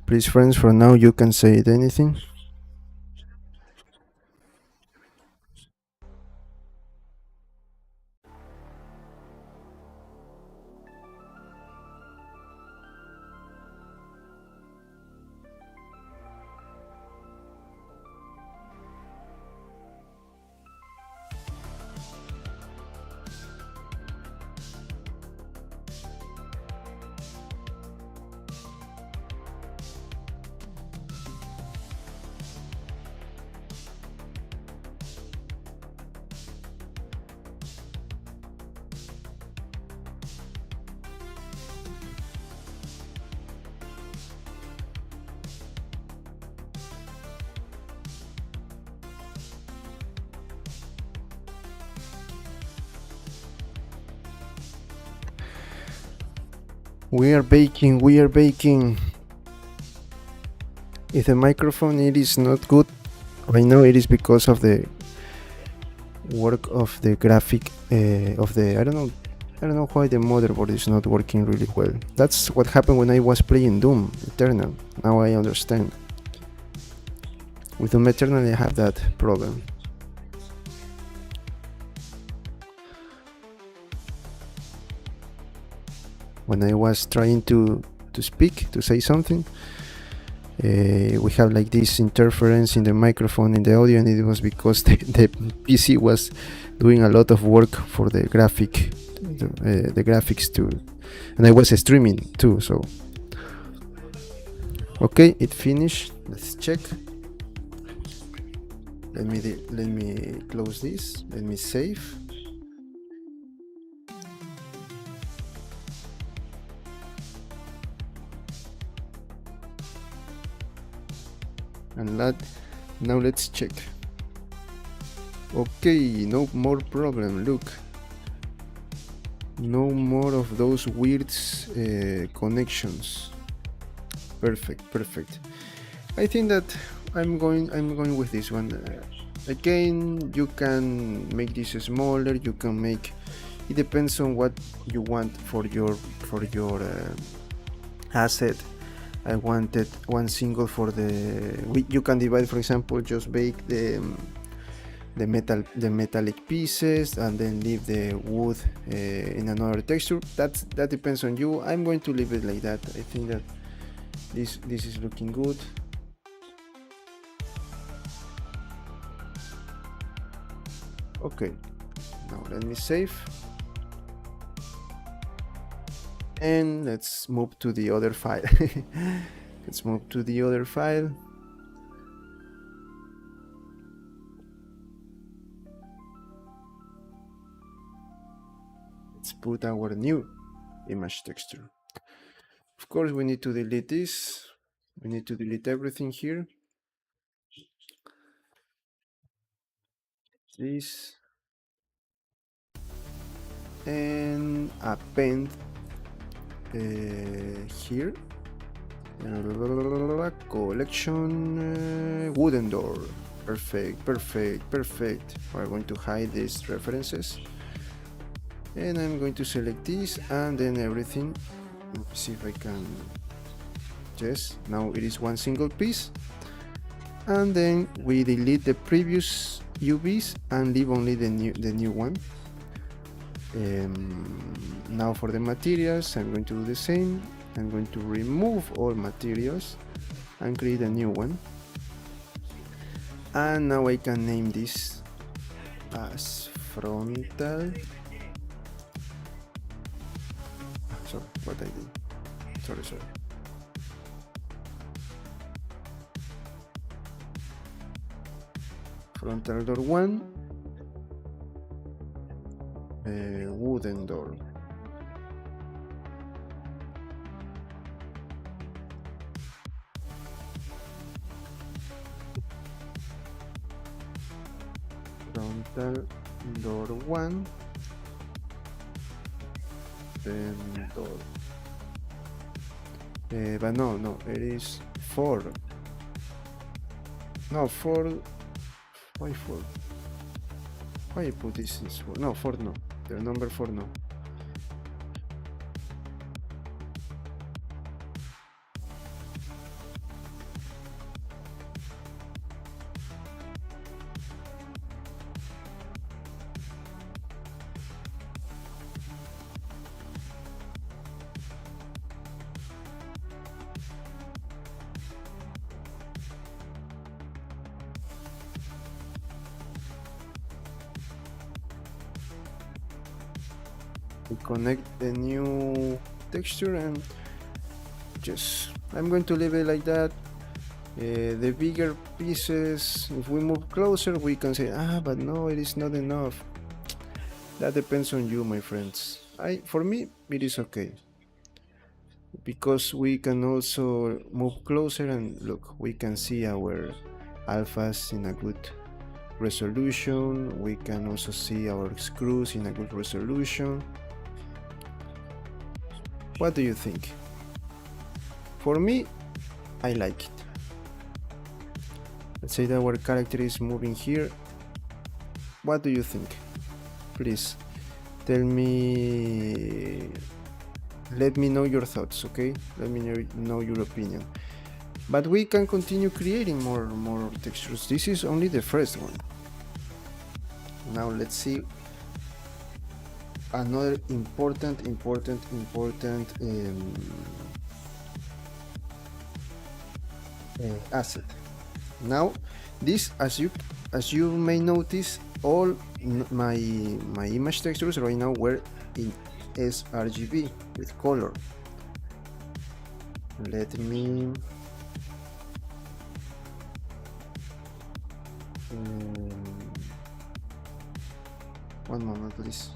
Please, friends, for now you can say anything. We are baking, we are baking. If the microphone it is not good right now, it is because of the work of the graphic of the I don't know why the motherboard is not working really well. That's what happened when I was playing Doom Eternal. Now I understand. With Doom Eternal I have that problem. When I was trying to speak, to say something, we have like this interference in the microphone in the audio, and it was because the PC was doing a lot of work for the graphics too, and I was streaming too. So okay, it finished. Let's check. Let me close this. Let me save. And now let's check. Okay, no more problem. Look, no more of those weird connections. Perfect. I think that I'm going with this one. Again, you can make this smaller. You can make. It depends on what you want for your asset. I wanted one single for the. You can divide, for example, just bake the metallic pieces and then leave the wood in another texture. That depends on you. I'm going to leave it like that. I think that this is looking good. Okay, now let me save. And let's move to the other file. Let's move to the other file. Let's put our new image texture. Of course, we need to delete this. We need to delete everything here. This. And append here. Collection wooden door. Perfect. We're going to hide these references. And I'm going to select this and then everything. Let me see if I can. Yes, now it is one single piece. And then we delete the previous UVs and leave only the new one. Now for the materials, I'm going to do the same. I'm going to remove all materials and create a new one. And now I can name this as frontal. Sorry, what I did. Sorry. Frontal door 1. Wooden door. Frontal door 1. Then door. But no, it is 4. No, 4. Why 4? Why I put this in 4? No, 4 no. The number 4 no. We connect the new texture and just I'm going to leave it like that. The bigger pieces, if we move closer, we can say, but no, it is not enough. That depends on you, my friends. For me, it is okay. Because we can also move closer and look, we can see our alphas in a good resolution. We can also see our screws in a good resolution. What do you think? For me, I like it. Let's say that our character is moving here. What do you think? Please tell me. Let me know your thoughts, okay? Let me know your opinion. But we can continue creating more textures. This is only the first one. Now let's see another important asset. Now this, as you may notice, all my image textures right now were in sRGB with color. Let me one moment, please.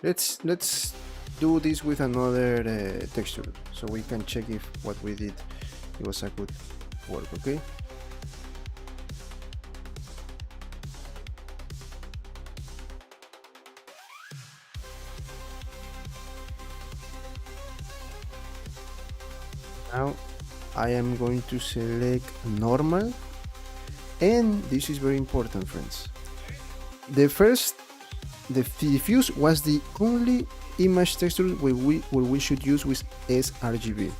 Let's do this with another texture so we can check if what we did it was a good work. Okay, now I am going to select normal, and this is very important, friends. The diffuse was the only image texture where we should use with sRGB.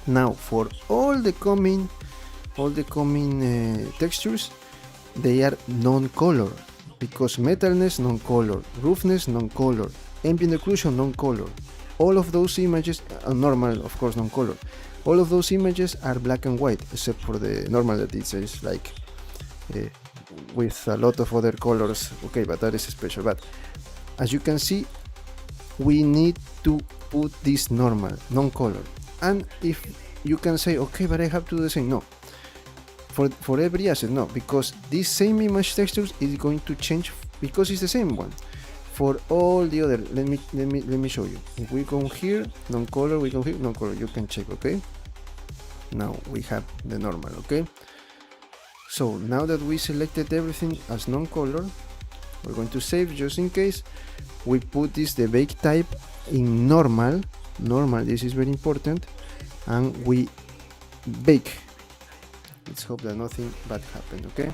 Now for all the coming textures, they are non-color, because metalness non-color, roughness non-color, ambient occlusion non-color. All of those images are normal, of course, non-color. All of those images are black and white, except for the normal that it says like with a lot of other colors. Okay, but that is special. But as you can see, we need to put this normal, non-color. And if you can say, okay, but I have to do the same. No, for every asset, no, because this same image textures is going to change because it's the same one. For all the other, let me show you. If we go here, non-color, we go here, non-color. You can check. Okay, now we have the normal. Okay, so now that we selected everything as non-color, we're going to save just in case. We put the bake type in normal. This is very important, and we bake. Let's hope that nothing bad happened. Okay,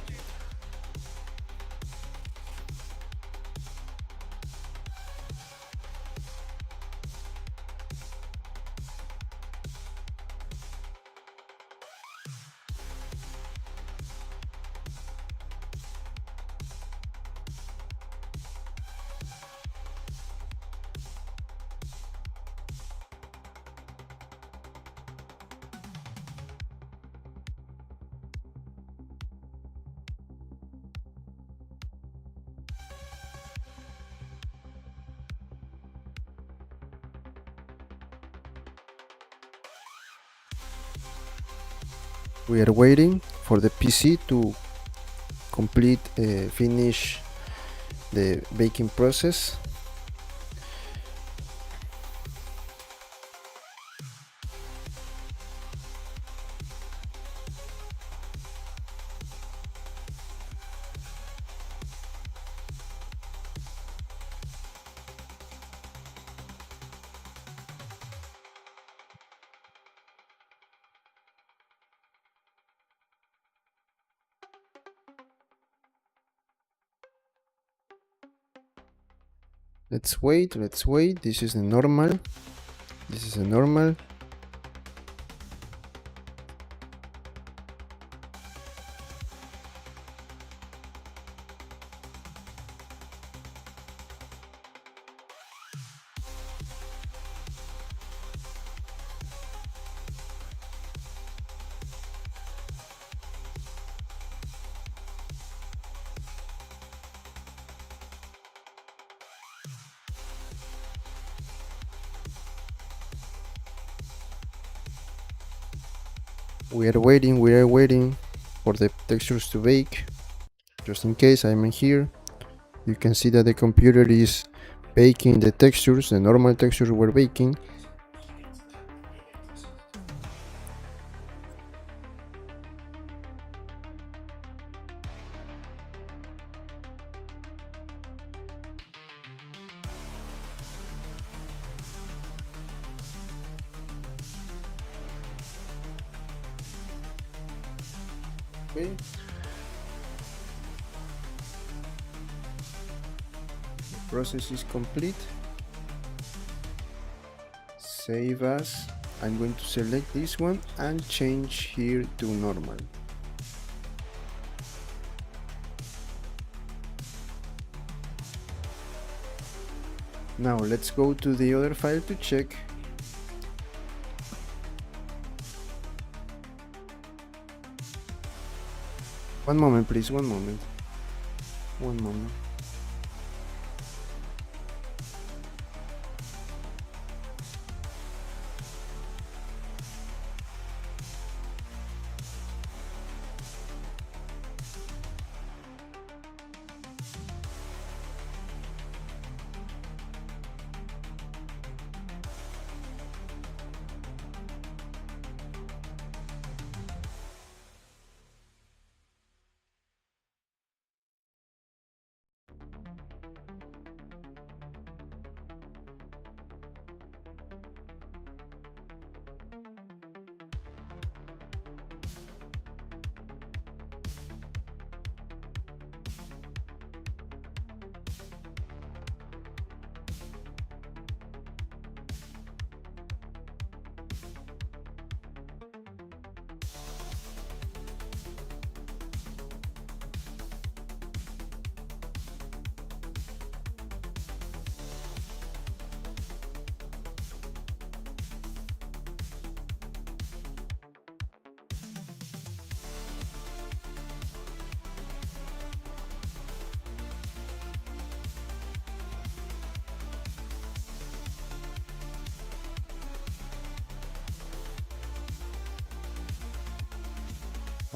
we are waiting for the PC to finish the baking process. Let's wait. This is the normal. We are waiting for the textures to bake. Just in case I'm in here, you can see that the computer is baking the textures, the normal textures were baking. Okay. The process is complete. Save as. I'm going to select this one and change here to normal. Now let's go to the other file to check. One moment, please, one moment. One moment.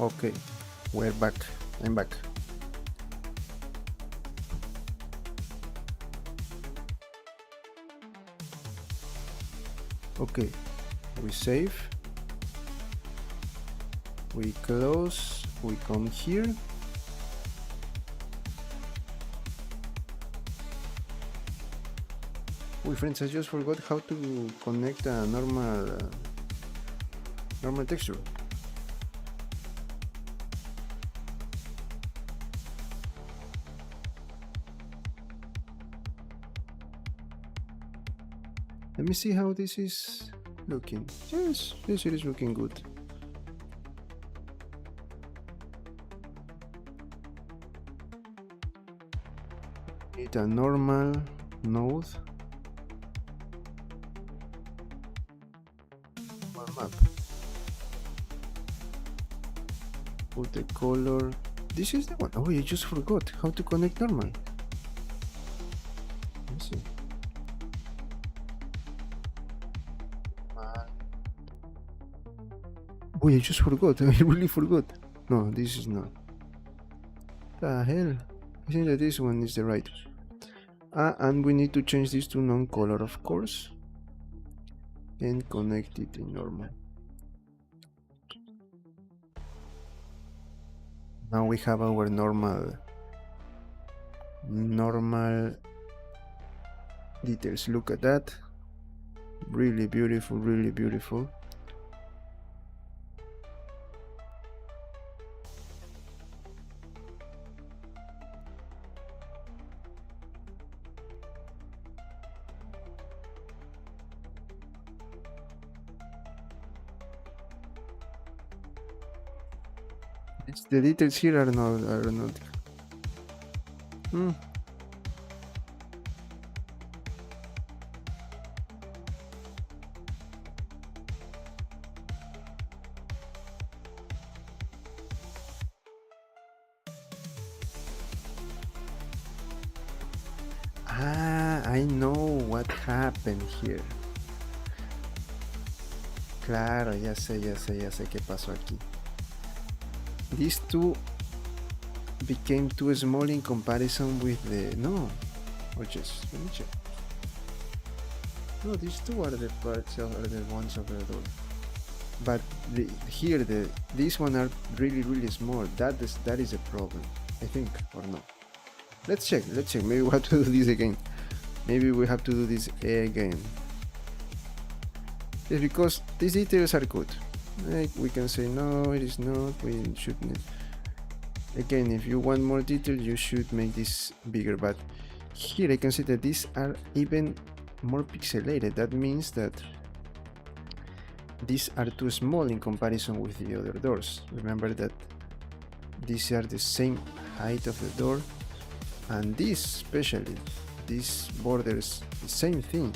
Okay, we're back. I'm back. Okay, we save. We close. We come here. Oh, friends, I just forgot how to connect a normal texture. Let me see how this is looking. Yes, this is looking good. Need a normal node. Map. Put the color. This is the one. Oh, I just forgot how to connect normal. Let's see. Oh, I just forgot. I really forgot. No, this is not. The hell? I think that this one is the right one. And we need to change this to non-color, of course, and connect it in normal. Now we have our normal details. Look at that. Really beautiful, really beautiful. The details here are not. I know what happened here. Claro, ya sé qué pasó aquí. These two became too small in comparison with the... No, or just, let me check. No, these two are the parts, are the ones over the door. But here, these one are really small. That is a problem, I think, or no. Let's check. Maybe we have to do this again. It's because these details are good. Like we can say no, it is not. We shouldn't. Again, if you want more detail, you should make this bigger. But here I can see that these are even more pixelated. That means that these are too small in comparison with the other doors. Remember that these are the same height of the door, and this especially, these borders, the same thing.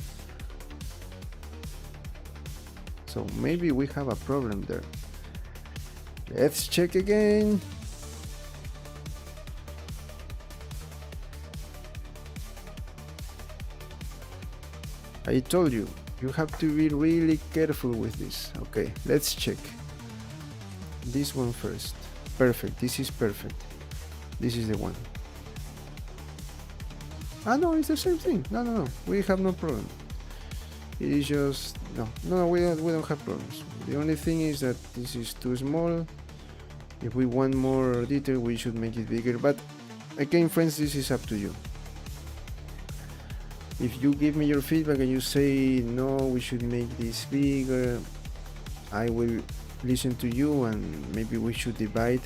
So maybe we have a problem there. Let's check again. I told you, you have to be really careful with this. Okay, let's check. This one first. Perfect, this is perfect. This is the one. Ah no, it's the same thing. No, we have no problem. It is just, no, we don't have problems. The only thing is that this is too small. If we want more detail, we should make it bigger. But again, friends, this is up to you. If you give me your feedback and you say no, we should make this bigger, I will listen to you and maybe we should divide.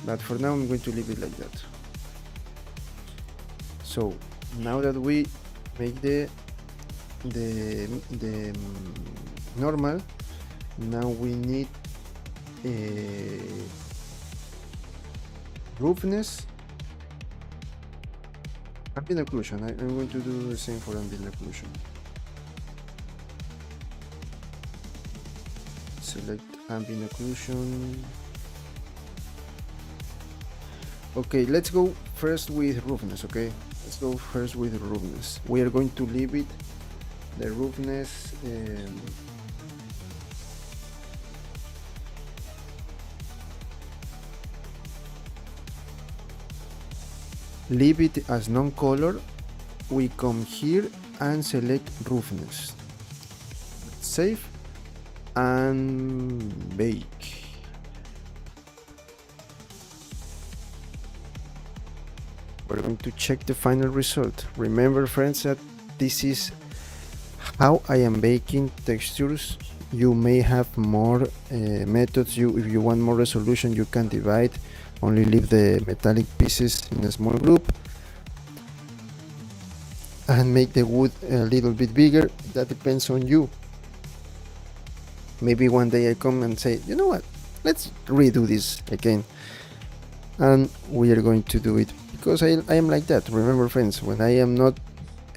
But for now, I'm going to leave it like that. So now that we make the normal, now we need roughness. Ambient occlusion. I'm going to do the same for ambient occlusion. Select ambient occlusion. Okay, let's go first with roughness. Okay, let's go first with roughness. We are going to leave it the roughness leave it as non-color. We come here and select roughness, save and bake. We're going to check the final result. Remember, friends, that this is how I am baking textures. You may have more methods. If you want more resolution, you can divide, only leave the metallic pieces in a small group and make the wood a little bit bigger. That depends on you. Maybe one day I come and say, you know what, let's redo this again, and we are going to do it because I am like that. Remember, friends, when I am not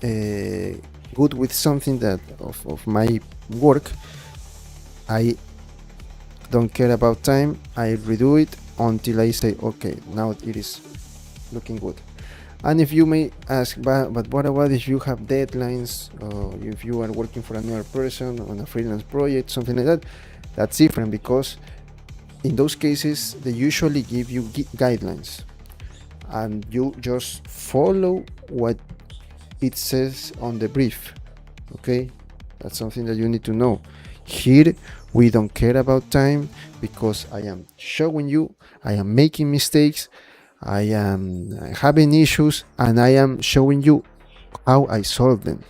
good with something that of my work, I don't care about time. I redo it until I say, okay, now it is looking good. And if you may ask, but what about if you have deadlines, or if you are working for another person on a freelance project, something like that? That's different, because in those cases they usually give you guidelines and you just follow what it says on the brief. Okay, that's something that you need to know. Here we don't care about time, because I am showing you I am making mistakes, I am having issues, and I am showing you how I solve them.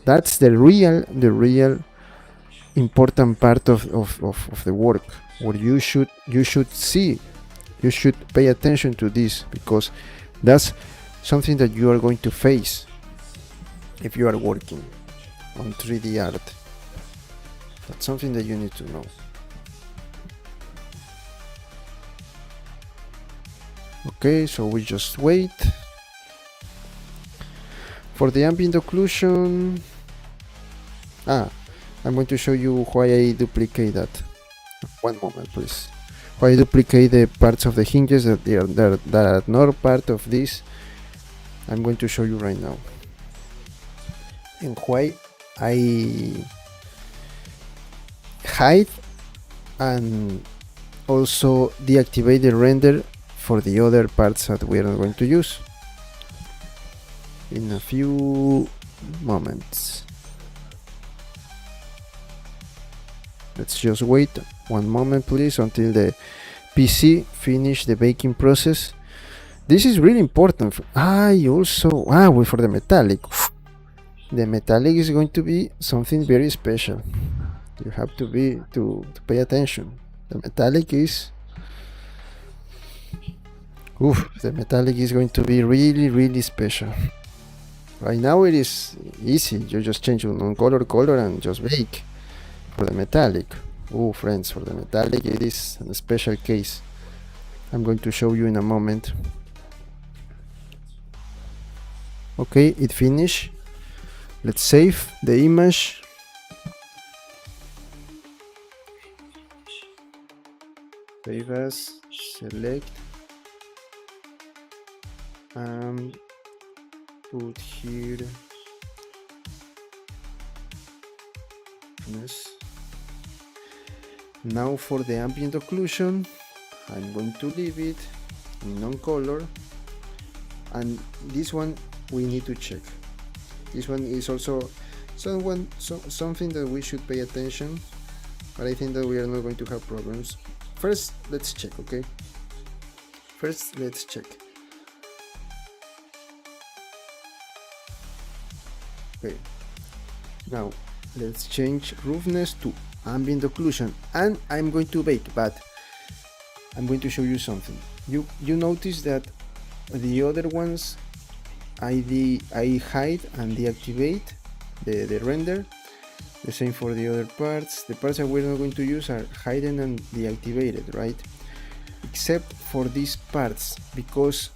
That's the real important part of the work, where you should see, you should pay attention to this, because that's something that you are going to face if you are working on 3D art. That's something that you need to know. Okay, so we just wait for the ambient occlusion. I'm going to show you why I duplicate that. One moment, please. Why I duplicate the parts of the hinges that are not part of this. I'm going to show you right now. And why I hide and also deactivate the render for the other parts that we are not going to use in a few moments. Let's just wait one moment please until the PC finish the baking process. This is really important. For the metallic. The metallic is going to be something very special. You have to pay attention. The metallic is going to be really, really special. Right now it is easy. You just change on color and just bake. For the metallic, friends, for the metallic it is a special case. I'm going to show you in a moment. Okay, it finished. Let's save the image. Save as, select, and put here yes. Now for the ambient occlusion, I'm going to leave it in non-color, and this one we need to check. This one is also something that we should pay attention, but I think that we are not going to have problems. First, let's check, okay? First, let's check. Okay. Now, let's change roughness to ambient occlusion, and I'm going to bake, but I'm going to show you something. You notice that the other ones I hide and deactivate the render. The same for the other parts. The parts that we're not going to use are hidden and deactivated, right? Except for these parts, because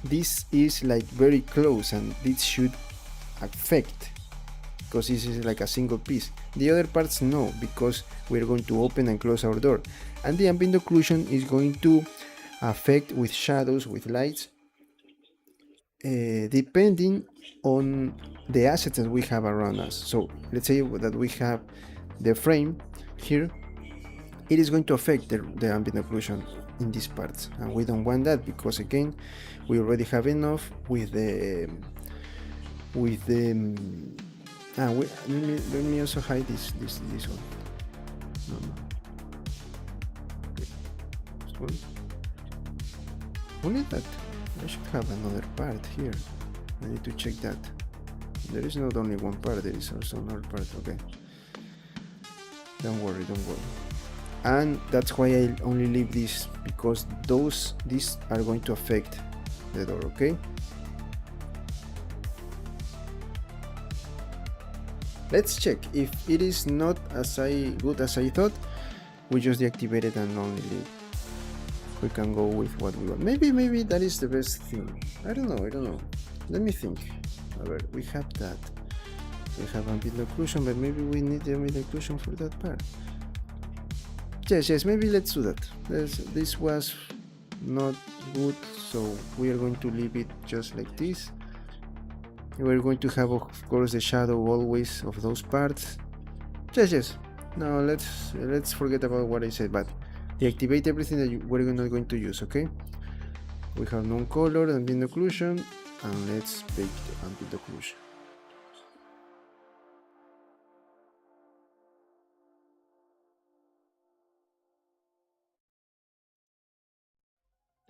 this is like very close and this should affect, because this is like a single piece. The other parts no, because we're going to open and close our door, and the ambient occlusion is going to affect with shadows, with lights, depending on the assets that we have around us. So let's say that we have the frame here, it is going to affect the ambient occlusion in these parts, and we don't want that, because again we already have enough with the let me also hide this one. No. Okay. This one. Only that I should have another part here. I need to check that. There is not only one part, there is also another part. Okay. Don't worry. And that's why I only leave this, because these are going to affect the door, okay? Let's check. If it is not as good as I thought, we just deactivate it and only leave. We can go with what we want. Maybe that is the best thing. I don't know. Let me think. We have that. We have ambient occlusion, but maybe we need the ambient occlusion for that part. Yes, maybe let's do that. This was not good, so we are going to leave it just like this. We're going to have, of course, the shadow always of those parts. Yes. Now let's forget about what I said, but deactivate everything that we're not going to use, okay? We have non-color, ambient occlusion, and let's bake the ambient occlusion.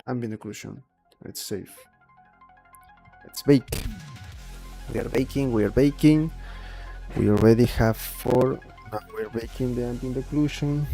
Ambient occlusion. Let's save. Let's bake. We are baking. We already have 4. Now we're baking the ambient occlusion.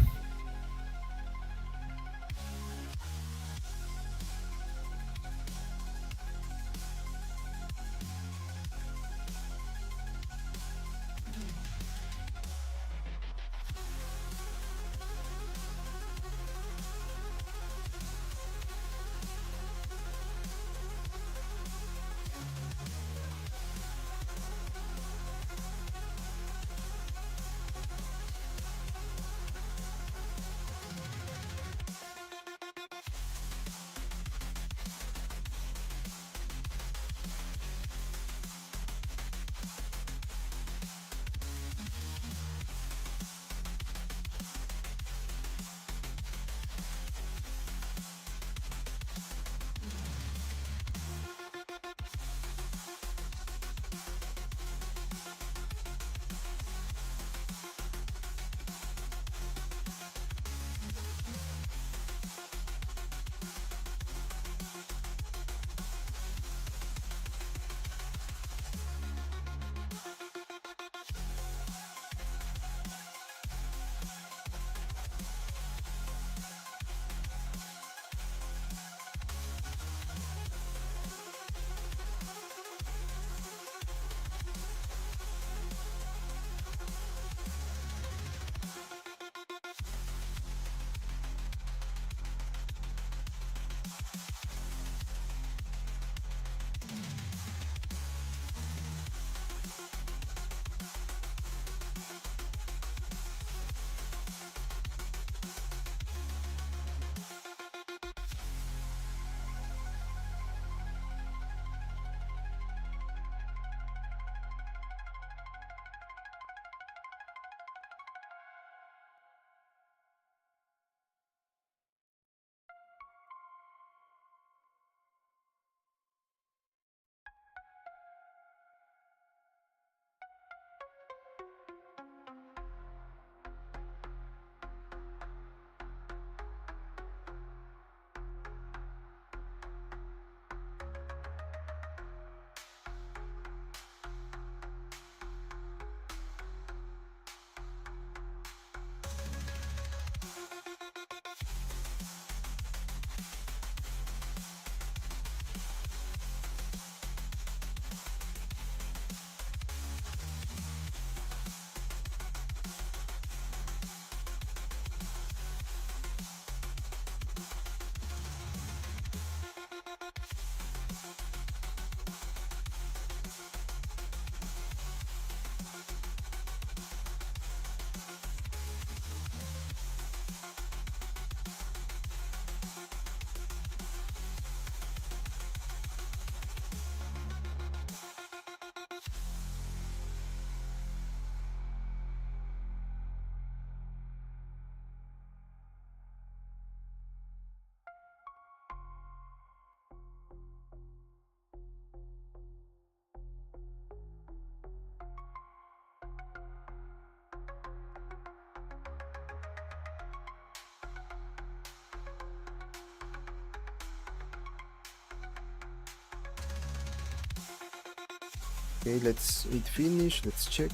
Okay, let's hit finish. Let's check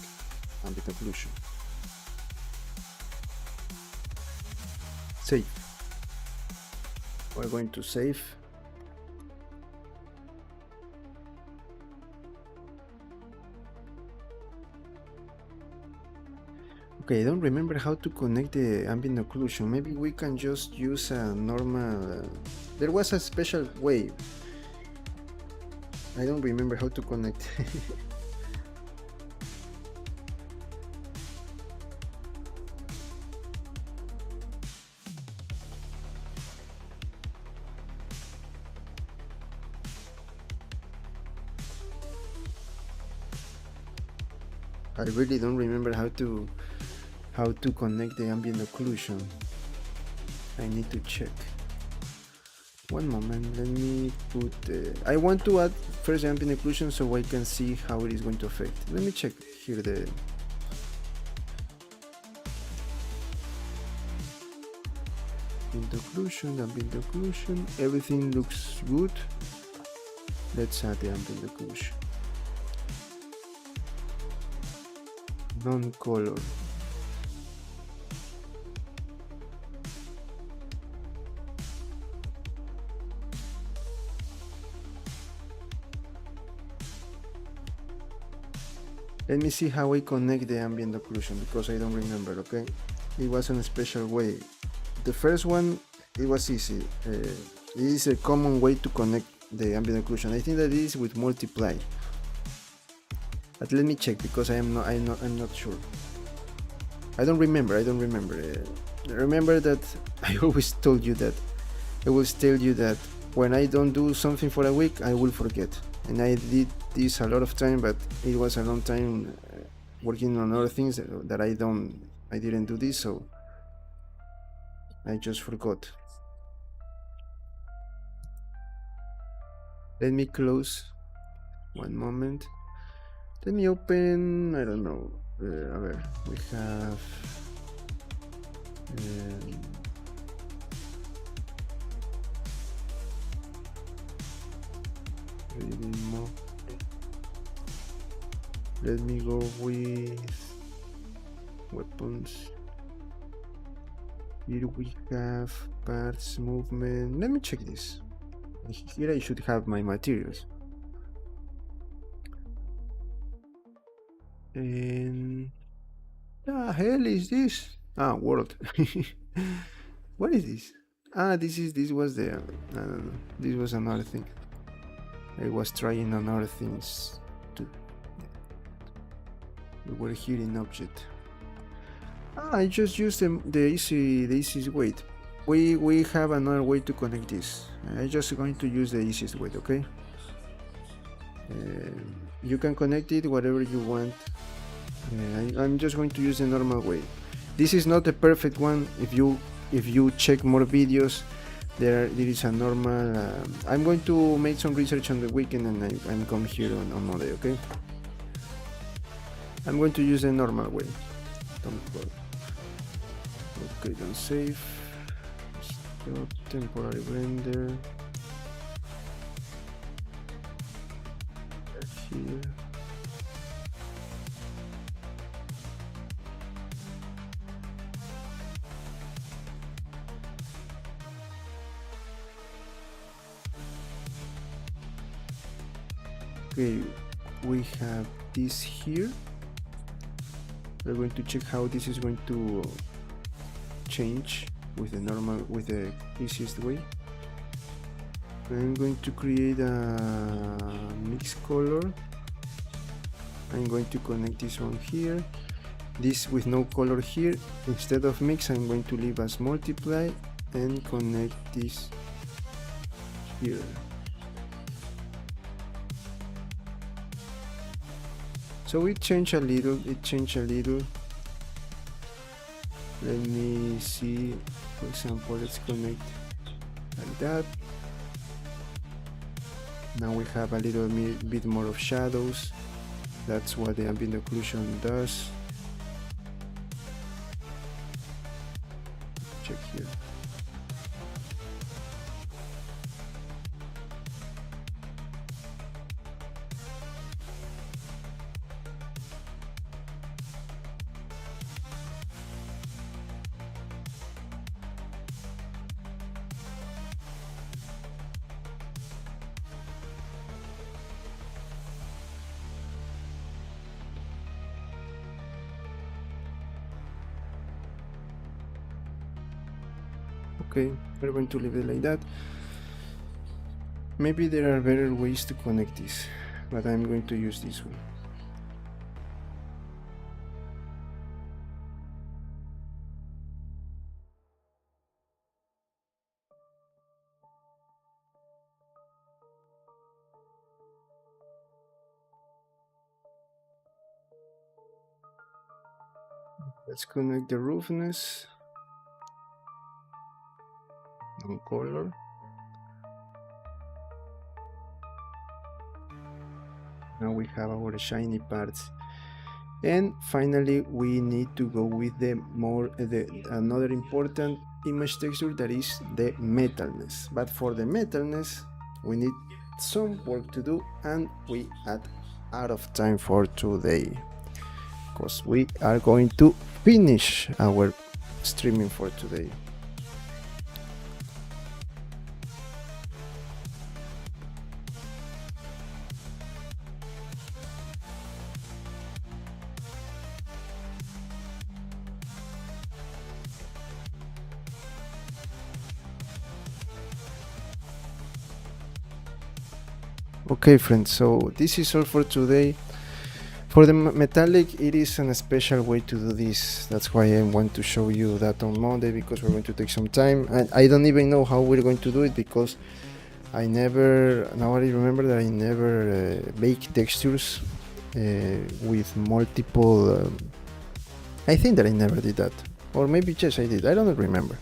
ambient occlusion. Save. We're going to save. Okay, I don't remember how to connect the ambient occlusion. Maybe we can just use a normal... there was a special way. I don't remember how to connect. I really don't remember how to connect the ambient occlusion. I need to check. One moment, let me put I want to add first ambient occlusion so I can see how it is going to affect. Let me check here the ambient occlusion, everything looks good. Let's add the ambient occlusion. Non-color. Let me see how I connect the ambient occlusion because I don't remember, okay? It was in a special way. The first one, it was easy. It is a common way to connect the ambient occlusion. I think that it is with multiply. But let me check because I'm not sure. I don't remember. Remember that I always told you that. I always tell you that when I don't do something for a week, I will forget. And I did this a lot of time, but it was a long time working on other things that I didn't do this, so I just forgot. Let me close. One moment. Let me open, I don't know, a ver, we have let me go with weapons. Here we have parts, movement. Let me check this. Here I should have my materials. And the hell is this? Ah, world. What is this? Ah, this was the I don't know. This was another thing. I was trying on other things too. We were here in object. Ah, I just used the easiest way. We have another way to connect this. I'm just going to use the easiest way, okay? You can connect it whatever you want. I'm just going to use the normal way. This is not the perfect one. If you check more videos, there is a normal. I'm going to make some research on the weekend and I'm come here on Monday. Okay. I'm going to use the normal way. Okay, don't save. Stop temporary render. Here. Okay, we have this here. We're going to check how this is going to change with the easiest way. I'm going to create a mix color. I'm going to connect this one here, this with no color here. Instead of mix, I'm going to leave as multiply and connect this here. So it changed a little. Let me see, for example, let's connect like that. Now we have a little bit more of shadows. That's what the ambient occlusion does. Check here. Okay, we're going to leave it like that. Maybe there are better ways to connect this, but I'm going to use this one. Let's connect the roughness and color. Now we have our shiny parts. And finally, we need to go with another important image texture, that is the metalness. But for the metalness, we need some work to do, and we are out of time for today, because we are going to finish our streaming for today. Okay, friends, so this is all for today. For the metallic, it is a special way to do this. That's why I want to show you that on Monday, because we're going to take some time, and I don't even know how we're going to do it, because now I remember that I never bake textures with multiple. I think that I never did that, or maybe yes I did. I don't remember,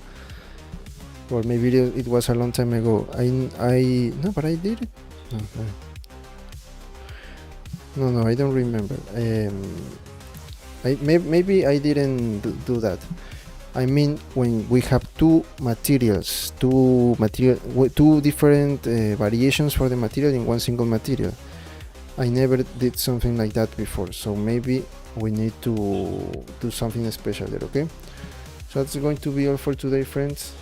or maybe it was a long time ago. No, but I did it. No, I don't remember. Maybe I didn't do that. I mean, when we have two different variations for the material in one single material. I never did something like that before, so maybe we need to do something special there, okay? So that's going to be all for today, friends.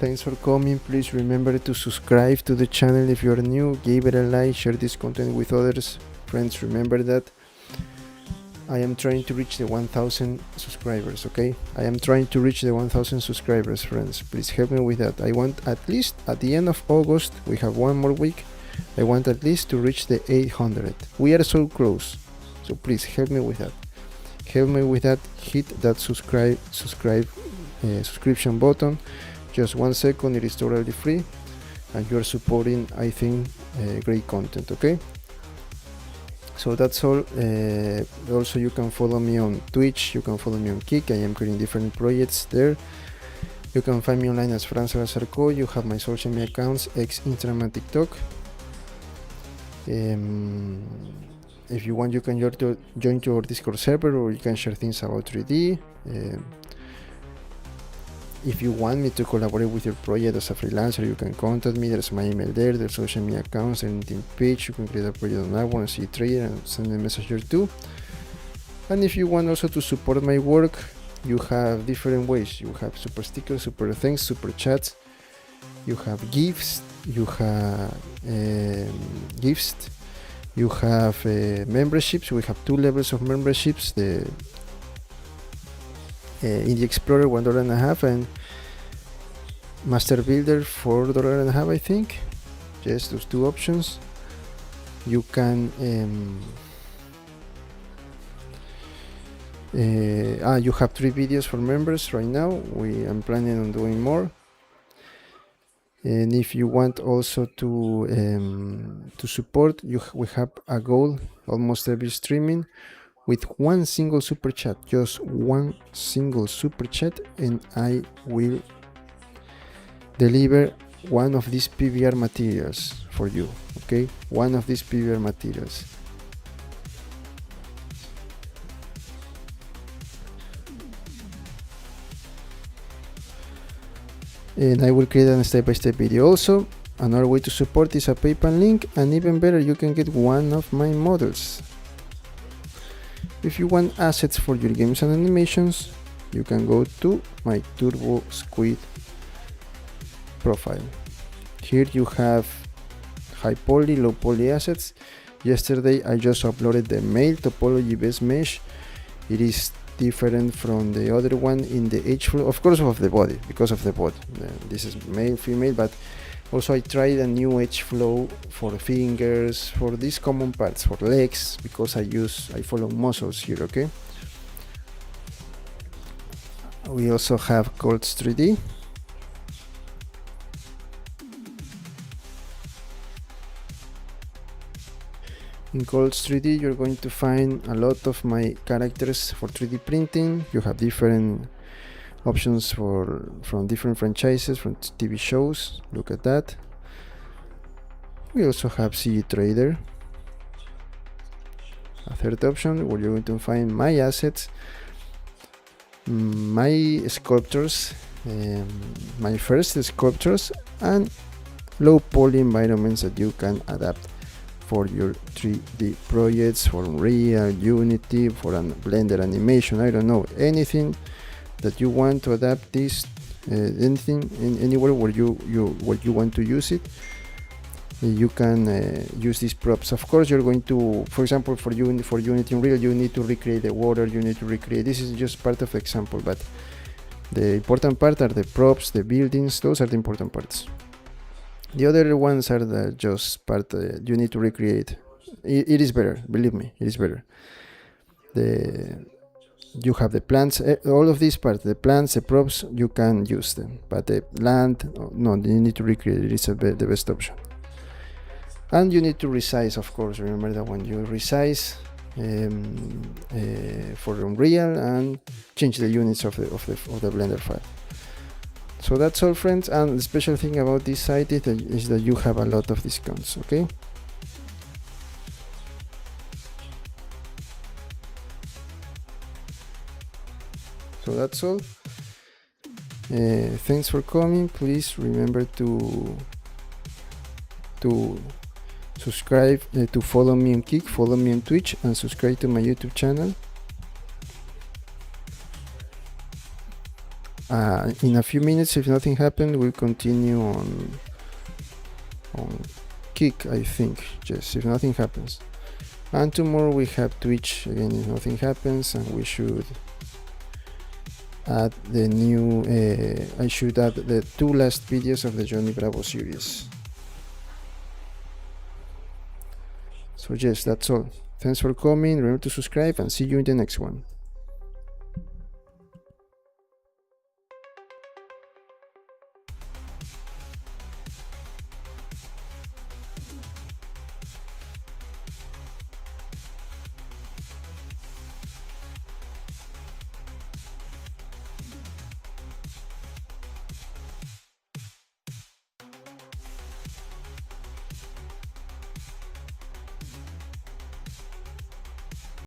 Thanks for coming. Please remember to subscribe to the channel if you are new, give it a like, share this content with others. Friends, remember that I am trying to reach the 1000 subscribers, okay? I am trying to reach the 1000 subscribers, friends. Please help me with that. I want at least at the end of August, we have one more week, I want at least to reach the 800. We are so close, so please help me with that. Help me with that. Hit that subscription button. Just 1 second, it is totally free, and you are supporting, I think, great content, okay? So that's all. Also, you can follow me on Twitch, you can follow me on Kik. I am creating different projects there. You can find me online as Fran Salazar-Co. You have my social media accounts, X, Instagram, and TikTok. If you want, you can join to our Discord server, or you can share things about 3D. If you want me to collaborate with your project as a freelancer, you can contact me. There's my email there, there's social media accounts, and LinkedIn page. You can create a project on Upwork and see Trader and send me a message there too. And if you want also to support my work, you have different ways. You have super stickers, super thanks, super chats. You have gifts. You have You have memberships. We have 2 levels of memberships. The Indie Explorer $1.50 and Master Builder $4.50, I think. Just those 2 options. You can you have 3 videos for members right now. I'm planning on doing more. And if you want also to support, we have a goal almost every streaming with 1 single super chat, just 1 single super chat, and I will deliver one of these PBR materials for you, okay? One of these PBR materials. And I will create a step-by-step video. Also, another way to support is a PayPal link, and even better, you can get one of my models. If you want assets for your games and animations, you can go to my Turbo Squid profile. Here you have high poly, low poly assets. Yesterday I just uploaded the male topology base mesh. It is different from the other one in the H flow, of course, of the body, because of the body. This is male, female, but also I tried a new H flow for fingers, for these common parts, for legs, because I follow muscles here, okay? We also have Colts 3D. In Colts 3D you're going to find a lot of my characters for 3D printing. You have different options from different franchises, from TV shows. Look at that. We also have CG Trader, a third option where you're going to find my assets, my sculptures, my first sculptures, and low poly environments that you can adapt for your 3D projects, for Unreal, Unity, for a Blender animation, I don't know, anything that you want to adapt this, anything anywhere where you want to use it, you can use these props. Of course, you're going to, for example, for Unity Unreal, you need to recreate the water, you need to recreate, this is just part of the example, but the important part are the props, the buildings, those are the important parts. The other ones are just part you need to recreate. It is better, believe me, it is better. You have the plants, all of these parts, the plants, the props, you can use them, but the land, no, you need to recreate it. It's the best option. And you need to resize, of course. Remember that when you resize for Unreal and change the units of the Blender file. So that's all, friends, and the special thing about this site is that you have a lot of discounts, okay? So that's all. Thanks for coming. Please remember to subscribe, to follow me on Kick, follow me on Twitch, and subscribe to my YouTube channel. In a few minutes, if nothing happened, we'll continue on Kick, I think. Yes, if nothing happens. And tomorrow we have Twitch again if nothing happens, and we should add the new. I should add the 2 last videos of the Johnny Bravo series. So yes, that's all. Thanks for coming. Remember to subscribe, and see you in the next one.